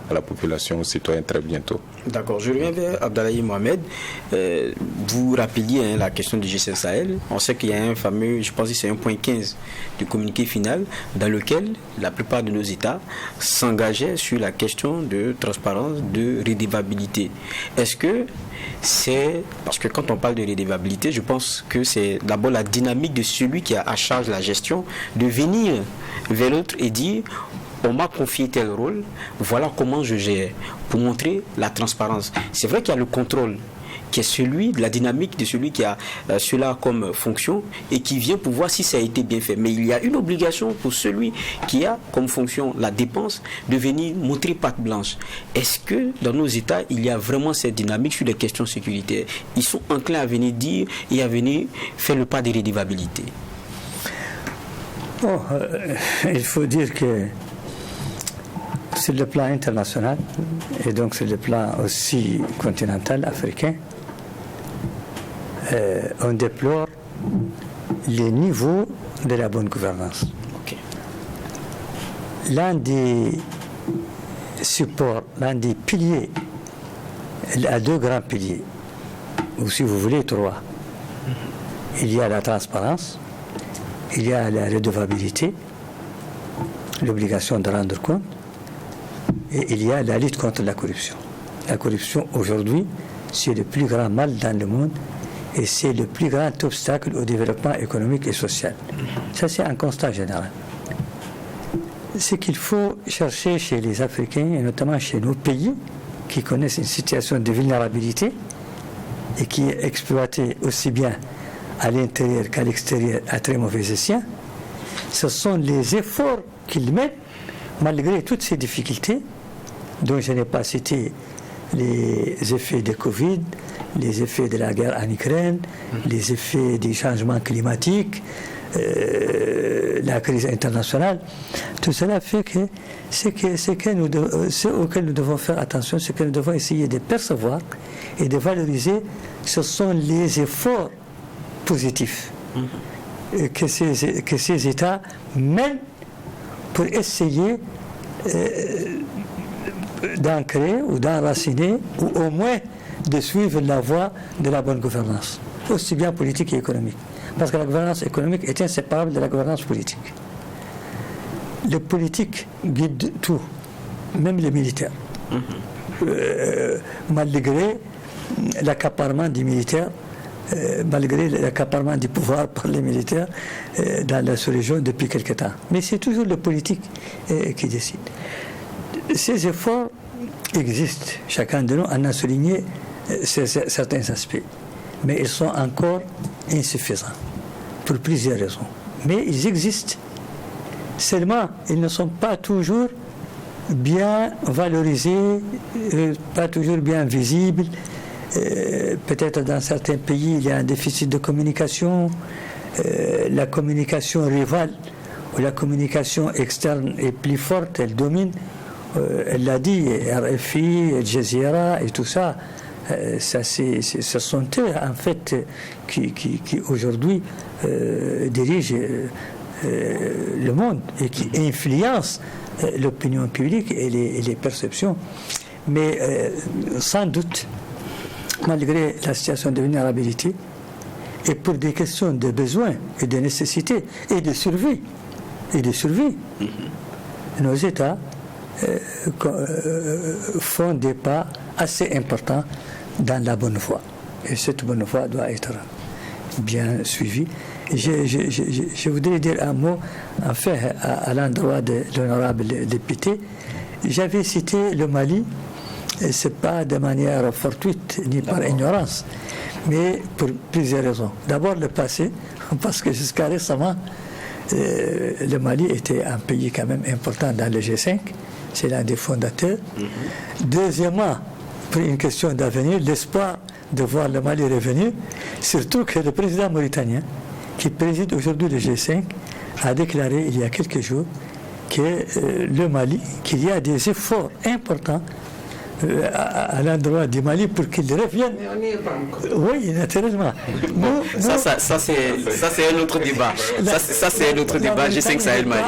à la population, aux citoyens très bientôt. D'accord, je reviens vers Abdallahi Mohamed. Vous rappeliez la question du G5 Sahel. On sait qu'il y a un fameux, je pense que c'est 1.15 du communiqué final, dans lequel la plupart de nos États s'engageaient sur la question de transparence, de redevabilité. Est-ce que c'est... Parce que quand on parle de redevabilité, je pense que c'est d'abord la dynamique de celui qui a à charge la gestion, de venir vers l'autre et dire... On m'a confié tel rôle, voilà comment je gère, pour montrer la transparence. C'est vrai qu'il y a le contrôle, qui est celui de la dynamique de celui qui a cela comme fonction et qui vient pour voir si ça a été bien fait. Mais il y a une obligation pour celui qui a comme fonction la dépense de venir montrer patte blanche. Est-ce que dans nos États, il y a vraiment cette dynamique sur les questions sécuritaires? Ils sont enclins à venir dire et à venir faire le pas de redevabilité. Bon, il faut dire que sur le plan international et donc sur le plan aussi continental africain, on déplore les niveaux de la bonne gouvernance. Okay. L'un des supports, l'un des piliers, il y a 2 grands piliers, ou si vous voulez 3. Il y a la transparence, il y a la redevabilité, l'obligation de rendre compte, et il y a la lutte contre la corruption. La corruption aujourd'hui, c'est le plus grand mal dans le monde et c'est le plus grand obstacle au développement économique et social. Ça, c'est un constat général. Ce qu'il faut chercher chez les Africains, et notamment chez nos pays, qui connaissent une situation de vulnérabilité et qui est exploitée aussi bien à l'intérieur qu'à l'extérieur à très mauvais escient, ce sont les efforts qu'ils mettent malgré toutes ces difficultés, dont je n'ai pas cité les effets de Covid, les effets de la guerre en Ukraine, les effets des changements climatiques, la crise internationale. Tout cela fait que ce auquel nous devons faire attention, ce que nous devons essayer de percevoir et de valoriser, ce sont les efforts positifs que ces États mènent pour essayer d'ancrer ou d'enraciner ou au moins de suivre la voie de la bonne gouvernance, aussi bien politique et économique. Parce que la gouvernance économique est inséparable de la gouvernance politique. Les politiques guident tout, même les militaires. Malgré l'accaparement des militaires, malgré l'accaparement du pouvoir par les militaires dans la sous-région depuis quelque temps. Mais c'est toujours le politique qui décide. Ces efforts existent. Chacun de nous en a souligné certains aspects. Mais ils sont encore insuffisants pour plusieurs raisons. Mais ils existent. Seulement, ils ne sont pas toujours bien valorisés, pas toujours bien visibles. Peut-être dans certains pays, il y a un déficit de communication. La communication rivale ou la communication externe est plus forte, elle domine. Elle l'a dit, RFI, Al Jazeera et tout ça. Ce sont eux, en fait, qui aujourd'hui dirigent le monde et qui influencent l'opinion publique et les perceptions. Mais sans doute, malgré la situation de vulnérabilité, et pour des questions de besoins et de nécessité et de survie, nos États font des pas assez importants dans la bonne voie. Et cette bonne voie doit être bien suivie. Je voudrais dire un mot, en fait, à l'endroit de l'honorable député. J'avais cité le Mali, et ce n'est pas de manière fortuite ni par ignorance, mais pour plusieurs raisons. D'abord le passé, parce que jusqu'à récemment, le Mali était un pays quand même important dans le G5, c'est l'un des fondateurs. Deuxièmement, pour une question d'avenir, l'espoir de voir le Mali revenir, surtout que le président mauritanien, qui préside aujourd'hui le G5, a déclaré il y a quelques jours que le Mali, qu'il y a des efforts importants à l'endroit du Mali pour qu'il revienne. Mais on n'y est pas encore. Oui, naturellement. Ça c'est un autre débat. Ça c'est un autre débat. G5 Sahel Mali.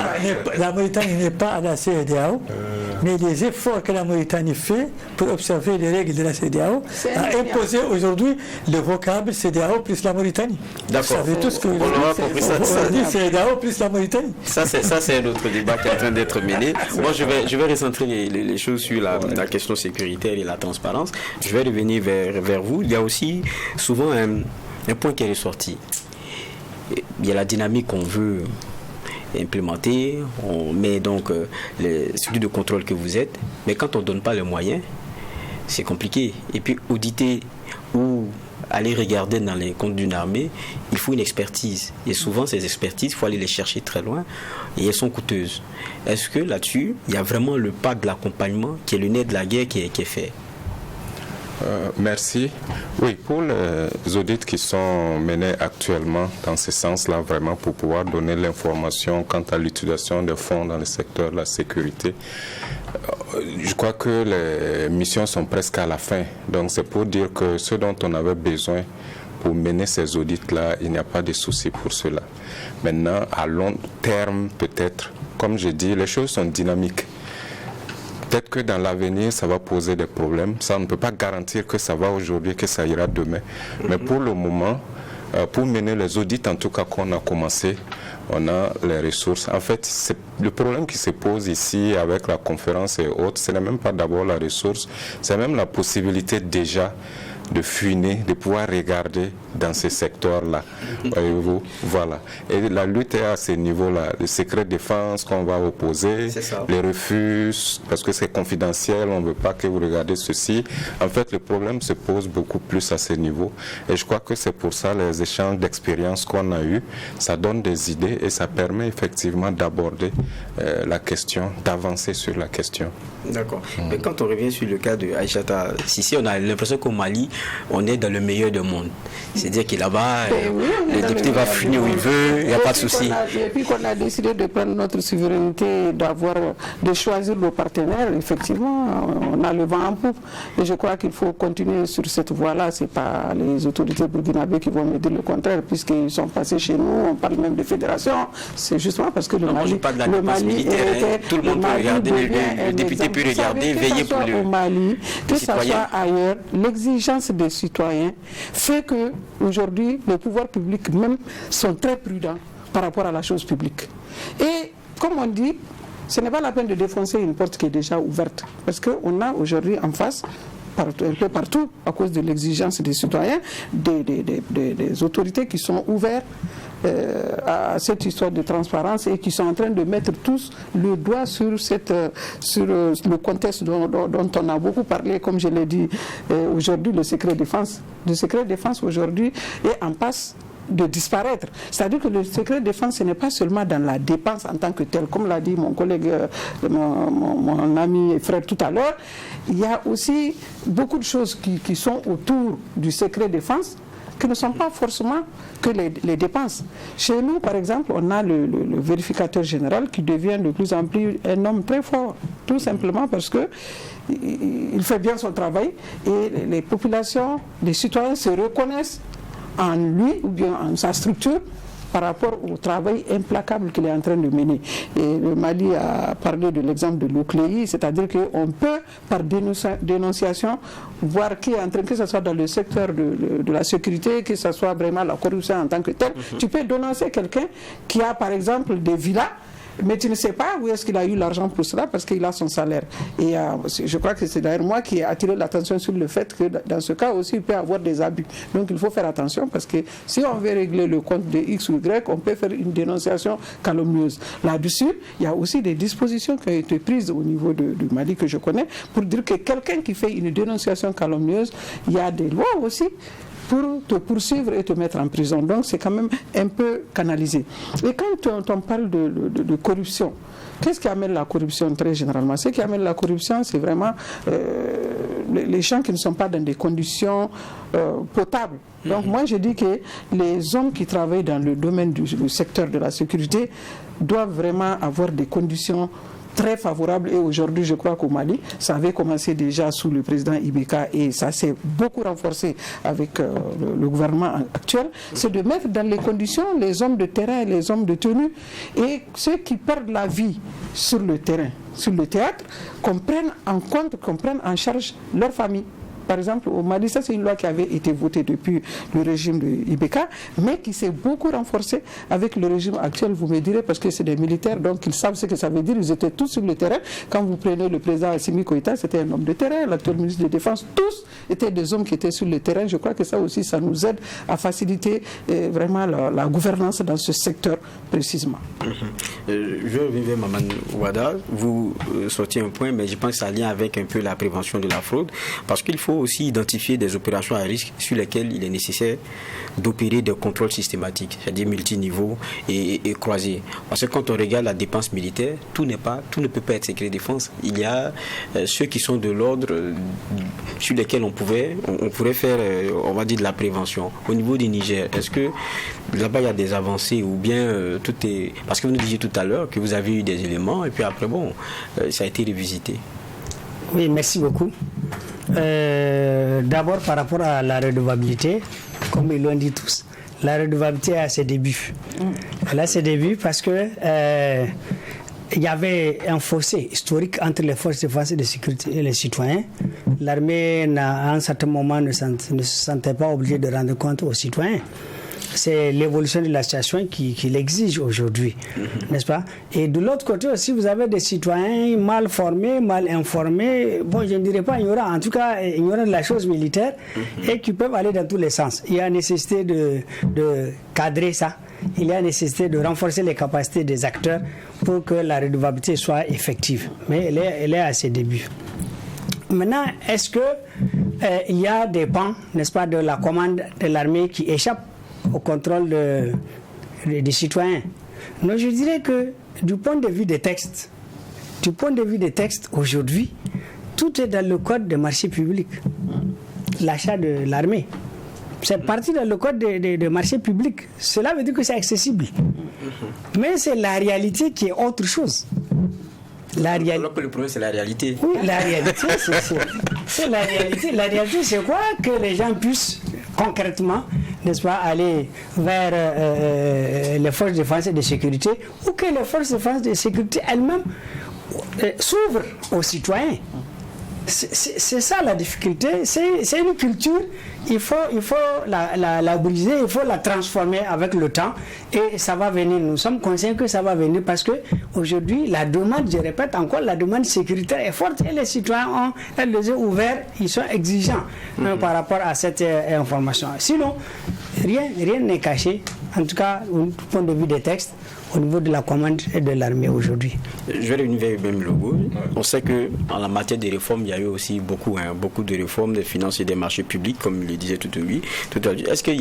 La Mauritanie n'est pas à la CEDEAO, mais les efforts que la Mauritanie fait pour observer les règles de la CEDEAO a imposé aujourd'hui le vocable CEDEAO plus la Mauritanie. D'accord. Vous savez tout ce que on dit CEDEAO plus la Mauritanie. Ça c'est un autre débat qui est en train d'être mené. Moi je vais recentrer les choses sur la question sécuritaire et la transparence. Je vais revenir vers vous. Il y a aussi souvent un point qui est ressorti. Il y a la dynamique qu'on veut implémenter. On met donc celui de contrôle que vous êtes. Mais quand on ne donne pas les moyens, c'est compliqué. Et puis auditer ou aller regarder dans les comptes d'une armée, il faut une expertise. Et souvent, ces expertises, il faut aller les chercher très loin et elles sont coûteuses. Est-ce que là-dessus, il y a vraiment le pas de l'accompagnement qui est le nez de la guerre qui est fait? Merci. Oui, pour les audits qui sont menés actuellement dans ce sens-là, vraiment pour pouvoir donner l'information quant à l'utilisation des fonds dans le secteur de la sécurité, je crois que les missions sont presque à la fin. Donc c'est pour dire que ce dont on avait besoin pour mener ces audits-là, il n'y a pas de souci pour cela. Maintenant, à long terme, peut-être, comme je dis, les choses sont dynamiques. Peut-être que dans l'avenir, ça va poser des problèmes. Ça, on ne peut pas garantir que ça va aujourd'hui, que ça ira demain. Mais pour le moment, pour mener les audits, en tout cas qu'on a commencé, on a les ressources. En fait, le problème qui se pose ici avec la conférence et autres, ce n'est même pas d'abord la ressource, c'est même la possibilité déjà de fuiner, de pouvoir regarder dans ces secteurs-là. Voyez-vous, voilà. Et la lutte est à ce niveau-là. Le secret de défense qu'on va opposer, les refus, parce que c'est confidentiel, on ne veut pas que vous regardez ceci. En fait, le problème se pose beaucoup plus à ce niveau. Et je crois que c'est pour ça les échanges d'expériences qu'on a eus, ça donne des idées et ça permet effectivement d'aborder la question, d'avancer sur la question. D'accord. Mais quand on revient sur le cas de Aïssata Sissi, on a l'impression qu'au Mali, on est dans le meilleur des mondes. C'est-à-dire que là-bas, le député va finir où il veut, il n'y a pas de souci. Et puis qu'on a décidé de prendre notre souveraineté, de choisir nos partenaires, effectivement, on a le vent en poupe. Et je crois qu'il faut continuer sur cette voie-là. Ce n'est pas les autorités burkinabées qui vont me dire le contraire, puisqu'ils sont passés chez nous, on parle même de fédération. C'est justement parce que le Mali, le Mali tout le monde peut regarder, le député peut regarder, veiller pour le Mali, que ce soit ailleurs, l'exigence défense des citoyens fait que aujourd'hui les pouvoirs publics même sont très prudents par rapport à la chose publique. Et comme on dit, ce n'est pas la peine de défoncer une porte qui est déjà ouverte, parce qu'on a aujourd'hui en face, un peu partout, à cause de l'exigence des citoyens, des autorités qui sont ouvertes à cette histoire de transparence et qui sont en train de mettre tous le doigt sur le contexte dont on a beaucoup parlé, comme je l'ai dit aujourd'hui, le secret défense. Le secret défense aujourd'hui est en passe de disparaître. C'est-à-dire que le secret défense, ce n'est pas seulement dans la dépense en tant que telle, comme l'a dit mon collègue, mon ami et frère tout à l'heure, il y a aussi beaucoup de choses qui sont autour du secret défense qui ne sont pas forcément que les dépenses. Chez nous, par exemple, on a le vérificateur général qui devient de plus en plus un homme très fort, tout simplement parce que il fait bien son travail et les populations, les citoyens se reconnaissent en lui ou bien en sa structure par rapport au travail implacable qu'il est en train de mener. Et le Mali a parlé de l'exemple de l'OCLEI, c'est-à-dire qu'on peut, par dénonciation, voir qui est en train, que ce soit dans le secteur de la sécurité, que ce soit vraiment la corruption en tant que telle. Tu peux dénoncer quelqu'un qui a, par exemple, des villas, mais tu ne sais pas où est-ce qu'il a eu l'argent pour cela parce qu'il a son salaire. Et je crois que c'est d'ailleurs moi qui ai attiré l'attention sur le fait que dans ce cas aussi, il peut y avoir des abus. Donc il faut faire attention parce que si on veut régler le compte de X ou Y, on peut faire une dénonciation calomnieuse. Là-dessus, il y a aussi des dispositions qui ont été prises au niveau du Mali que je connais pour dire que quelqu'un qui fait une dénonciation calomnieuse, il y a des lois aussi pour te poursuivre et te mettre en prison. Donc c'est quand même un peu canalisé. Et quand on parle de corruption, qu'est-ce qui amène la corruption très généralement? Ce qui amène la corruption, c'est vraiment les gens qui ne sont pas dans des conditions potables. Donc moi je dis que les hommes qui travaillent dans le domaine du secteur de la sécurité doivent vraiment avoir des conditions très favorable. Et aujourd'hui, je crois qu'au Mali, ça avait commencé déjà sous le président Ibeka et ça s'est beaucoup renforcé avec le gouvernement actuel, c'est de mettre dans les conditions les hommes de terrain, les hommes de tenue et ceux qui perdent la vie sur le terrain, sur le théâtre, qu'on prenne en compte, qu'on prenne en charge leur famille. Par exemple, au Mali, ça c'est une loi qui avait été votée depuis le régime de Ibeka, mais qui s'est beaucoup renforcée avec le régime actuel, vous me direz, parce que c'est des militaires, donc ils savent ce que ça veut dire, ils étaient tous sur le terrain. Quand vous prenez le président Assimi Goïta, c'était un homme de terrain, l'actuel ministre de la Défense, tous étaient des hommes qui étaient sur le terrain. Je crois que ça aussi, ça nous aide à faciliter vraiment la gouvernance dans ce secteur précisément. Je reviens, Maman Ouada, vous sortiez un point, mais je pense que ça a lien avec un peu la prévention de la fraude, parce qu'il faut aussi identifier des opérations à risque sur lesquelles il est nécessaire d'opérer des contrôles systématiques, c'est-à-dire multiniveaux et croisés. Parce que quand on regarde la dépense militaire, tout ne peut pas être secret défense. Il y a ceux qui sont de l'ordre sur lesquels on pourrait faire, on va dire, de la prévention. Au niveau du Niger, est-ce que là-bas il y a des avancées ou bien tout est... Parce que vous nous disiez tout à l'heure que vous avez eu des éléments et puis après, ça a été revisité. Oui, merci beaucoup. D'abord, par rapport à la redevabilité, comme ils l'ont dit tous, la redevabilité a ses débuts. Elle a ses débuts parce que il y avait un fossé historique entre les forces de défense et de sécurité et les citoyens. L'armée, à un certain moment, ne se sentait pas obligée de rendre compte aux citoyens. C'est l'évolution de la situation qui l'exige aujourd'hui, n'est-ce pas? Et de l'autre côté aussi, vous avez des citoyens mal formés, mal informés, je ne dirais pas ignorants, en tout cas ignorants de la chose militaire, et qui peuvent aller dans tous les sens. Il y a nécessité de cadrer ça, il y a nécessité de renforcer les capacités des acteurs pour que la redevabilité soit effective. Mais elle est à ses débuts. Maintenant, est-ce que il y a des pans, n'est-ce pas, de la commande de l'armée qui échappent au contrôle des citoyens? Non, je dirais que du point de vue des textes, aujourd'hui, tout est dans le code des marchés publics. L'achat de l'armée, c'est parti dans le code des marchés publics. Cela veut dire que c'est accessible. Mais c'est la réalité qui est autre chose. Alors que le problème, c'est la réalité. Oui, la réalité, c'est la réalité. La réalité, c'est quoi? Que les gens puissent concrètement, n'est-ce pas, aller vers les forces de défense et de sécurité, ou que les forces de défense et de sécurité elles-mêmes s'ouvrent aux citoyens. C'est ça la difficulté. C'est une culture, il faut la briser, il faut la transformer avec le temps et ça va venir. Nous sommes conscients que ça va venir parce que aujourd'hui la demande, je répète encore, la demande sécuritaire est forte et les citoyens ont les yeux ouverts, ils sont exigeants par rapport à cette information. Sinon, rien n'est caché, en tout cas au point de vue des textes, au niveau de la commande et de l'armée aujourd'hui. Je vais revenir vers le même logo. On sait qu'en la matière des réformes, il y a eu aussi beaucoup de réformes des finances et des marchés publics, comme le disait tout à l'heure. Est-ce que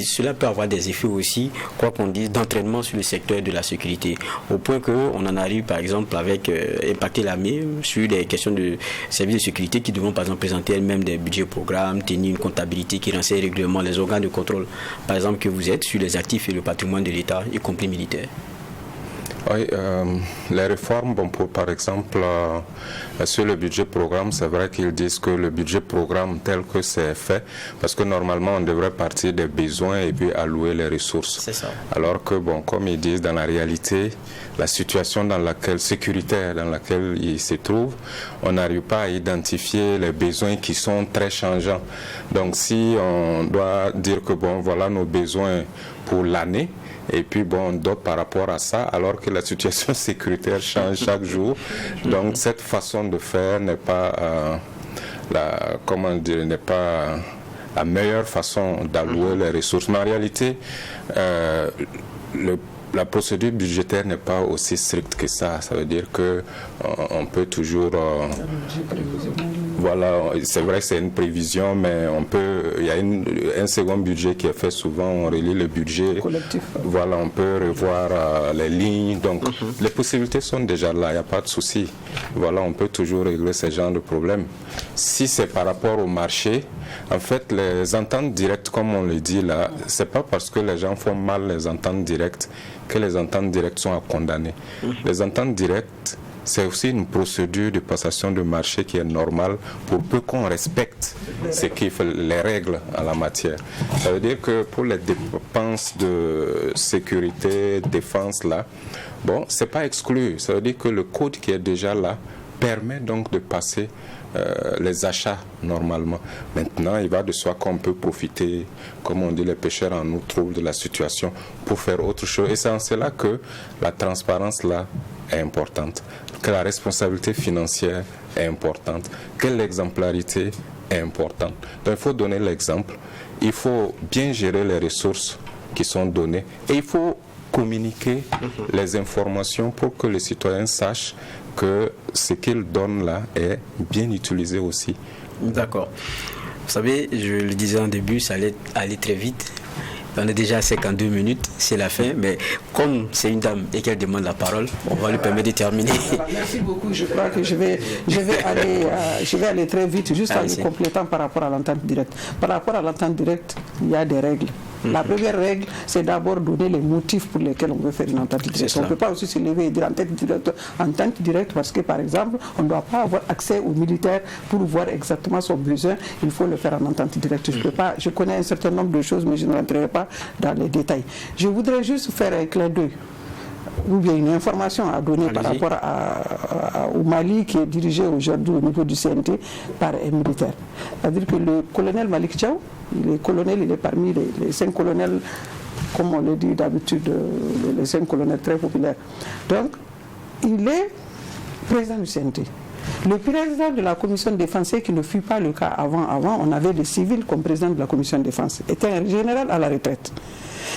cela peut avoir des effets aussi, quoi qu'on dise, d'entraînement sur le secteur de la sécurité, au point qu'on en arrive par exemple avec impacter l'armée sur des questions de services de sécurité qui devront par exemple présenter elles-mêmes des budgets programmes, tenir une comptabilité qui renseigne régulièrement les organes de contrôle, par exemple que vous êtes sur les actifs et le patrimoine de l'État, y compris militaire. Oui, les réformes, par exemple, sur le budget programme, c'est vrai qu'ils disent que le budget programme tel que c'est fait, parce que normalement on devrait partir des besoins et puis allouer les ressources. C'est ça. Alors que, comme ils disent, dans la réalité, la situation sécuritaire dans laquelle ils se trouvent, on n'arrive pas à identifier les besoins qui sont très changeants. Donc si on doit dire que, voilà nos besoins pour l'année, et puis d'autres par rapport à ça, alors que la situation sécuritaire change chaque jour. Donc cette façon de faire n'est pas n'est pas la meilleure façon d'allouer les ressources. Mais en réalité, la procédure budgétaire n'est pas aussi stricte que ça. Ça veut dire que on peut toujours c'est vrai que c'est une prévision, mais il y a un second budget qui est fait souvent, on relit le budget collectif. Voilà, on peut revoir les lignes, donc les possibilités sont déjà là, il n'y a pas de souci. Voilà, on peut toujours régler ce genre de problème. Si c'est par rapport au marché, en fait, les ententes directes, comme on le dit là, c'est pas parce que les gens font mal les ententes directes que les ententes directes sont à condamner. Les ententes directes, c'est aussi une procédure de passation de marché qui est normale pour peu qu'on respecte les règles en la matière. Ça veut dire que pour les dépenses de sécurité, défense là, c'est pas exclu. Ça veut dire que le code qui est déjà là permet donc de passer les achats normalement. Maintenant, il va de soi qu'on peut profiter, comme on dit, les pêcheurs en eau troublent de la situation pour faire autre chose. Et c'est en cela que la transparence là est importante, que la responsabilité financière est importante, que l'exemplarité est importante. Donc il faut donner l'exemple, il faut bien gérer les ressources qui sont données et il faut communiquer les informations pour que les citoyens sachent que ce qu'ils donnent là est bien utilisé aussi. D'accord. Vous savez, je le disais en début, ça allait aller très vite. On est déjà à 52 minutes, c'est la fin, mais comme c'est une dame et qu'elle demande la parole, on va lui permettre de terminer. Merci beaucoup, je crois que je vais aller très vite, juste en complétant par rapport à l'entente directe. Par rapport à l'entente directe, il y a des règles. La première règle, c'est d'abord donner les motifs pour lesquels on veut faire une entente directe. On ne peut pas aussi se lever et dire entente directe parce que, par exemple, on ne doit pas avoir accès aux militaires pour voir exactement son besoin. Il faut le faire en entente directe. Je connais un certain nombre de choses, mais je ne rentrerai pas dans les détails. Je voudrais juste faire un clin d'œil ou bien une information à donner par rapport au Mali qui est dirigé aujourd'hui au niveau du CNT par un militaire. C'est-à-dire que le colonel Malik Diaw, il est parmi les 5 colonels, comme on le dit d'habitude, les 5 colonels très populaires. Donc, il est président du CNT. Le président de la commission de défense, qui ne fut pas le cas avant, on avait les civils comme président de la commission de défense, était un général à la retraite.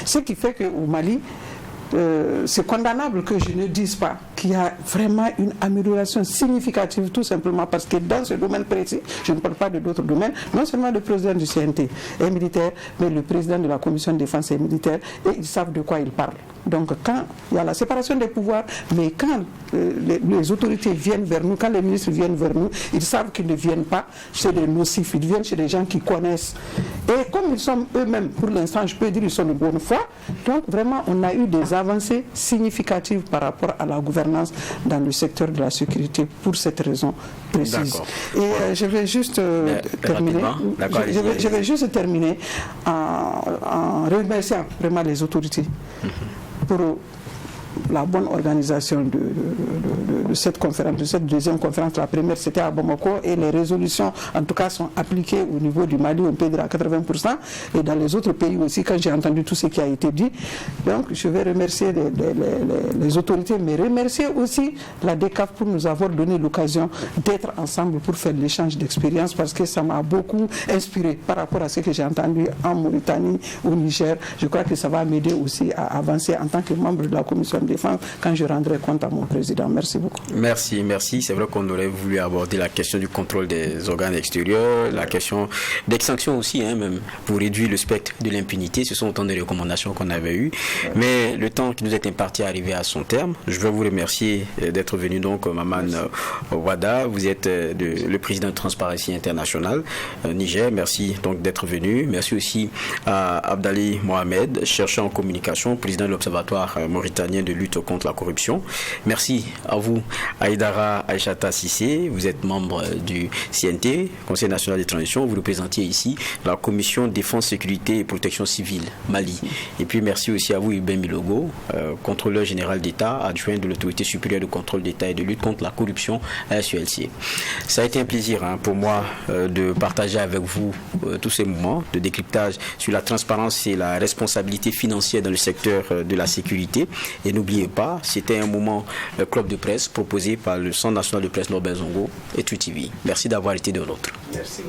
Ce qui fait qu'au Mali, c'est condamnable que je ne dise pas qu'il y a vraiment une amélioration significative, tout simplement parce que dans ce domaine précis, je ne parle pas de d'autres domaines, non seulement le président du CNT est militaire, mais le président de la commission de défense est militaire et ils savent de quoi ils parlent. Donc quand il y a la séparation des pouvoirs, mais quand les autorités viennent vers nous, quand les ministres viennent vers nous, ils savent qu'ils ne viennent pas chez des nocifs, ils viennent chez des gens qui connaissent. Et comme ils sont eux-mêmes, pour l'instant, je peux dire qu'ils sont de bonne foi, donc vraiment on a eu des avancées significatives par rapport à la gouvernance dans le secteur de la sécurité pour cette raison précise. Et je vais juste terminer. Je vais juste terminer en remerciant vraiment les autorités pour la bonne organisation de de cette conférence, de cette deuxième conférence. La première, c'était à Bamako, et les résolutions, en tout cas, sont appliquées au niveau du Mali, on peut dire à 80%, et dans les autres pays aussi, quand j'ai entendu tout ce qui a été dit. Donc, je vais remercier les autorités, mais remercier aussi la DECAF pour nous avoir donné l'occasion d'être ensemble pour faire l'échange d'expériences, parce que ça m'a beaucoup inspiré par rapport à ce que j'ai entendu en Mauritanie, au Niger. Je crois que ça va m'aider aussi à avancer en tant que membre de la commission de défense quand je rendrai compte à mon président. Merci beaucoup. Merci. C'est vrai qu'on aurait voulu aborder la question du contrôle des organes extérieurs, la question des sanctions aussi, même pour réduire le spectre de l'impunité. Ce sont autant de recommandations qu'on avait eues. Mais le temps qui nous est imparti est arrivé à son terme. Je veux vous remercier d'être venu, donc, Maman Wada. Vous êtes le président de Transparency International Niger. Merci donc d'être venu. Merci aussi à Abdali Mohamed, chercheur en communication, président de l'Observatoire mauritanien de lutte contre la corruption. Merci à vous, Aïdara Aïchata Sissé. Vous êtes membre du CNT, Conseil national des transitions. Vous représentez ici la Commission défense, sécurité et protection civile Mali. Et puis merci aussi à vous, Ibn Milogo, contrôleur général d'État, adjoint de l'autorité supérieure de contrôle d'État et de lutte contre la corruption à SULC. Ça a été un plaisir pour moi de partager avec vous tous ces moments de décryptage sur la transparence et la responsabilité financière dans le secteur de la sécurité. Et n'oubliez pas, c'était un moment club de presse proposé par le Centre national de presse Norbert Zongo et TruTV. Merci d'avoir été de l'autre. Merci.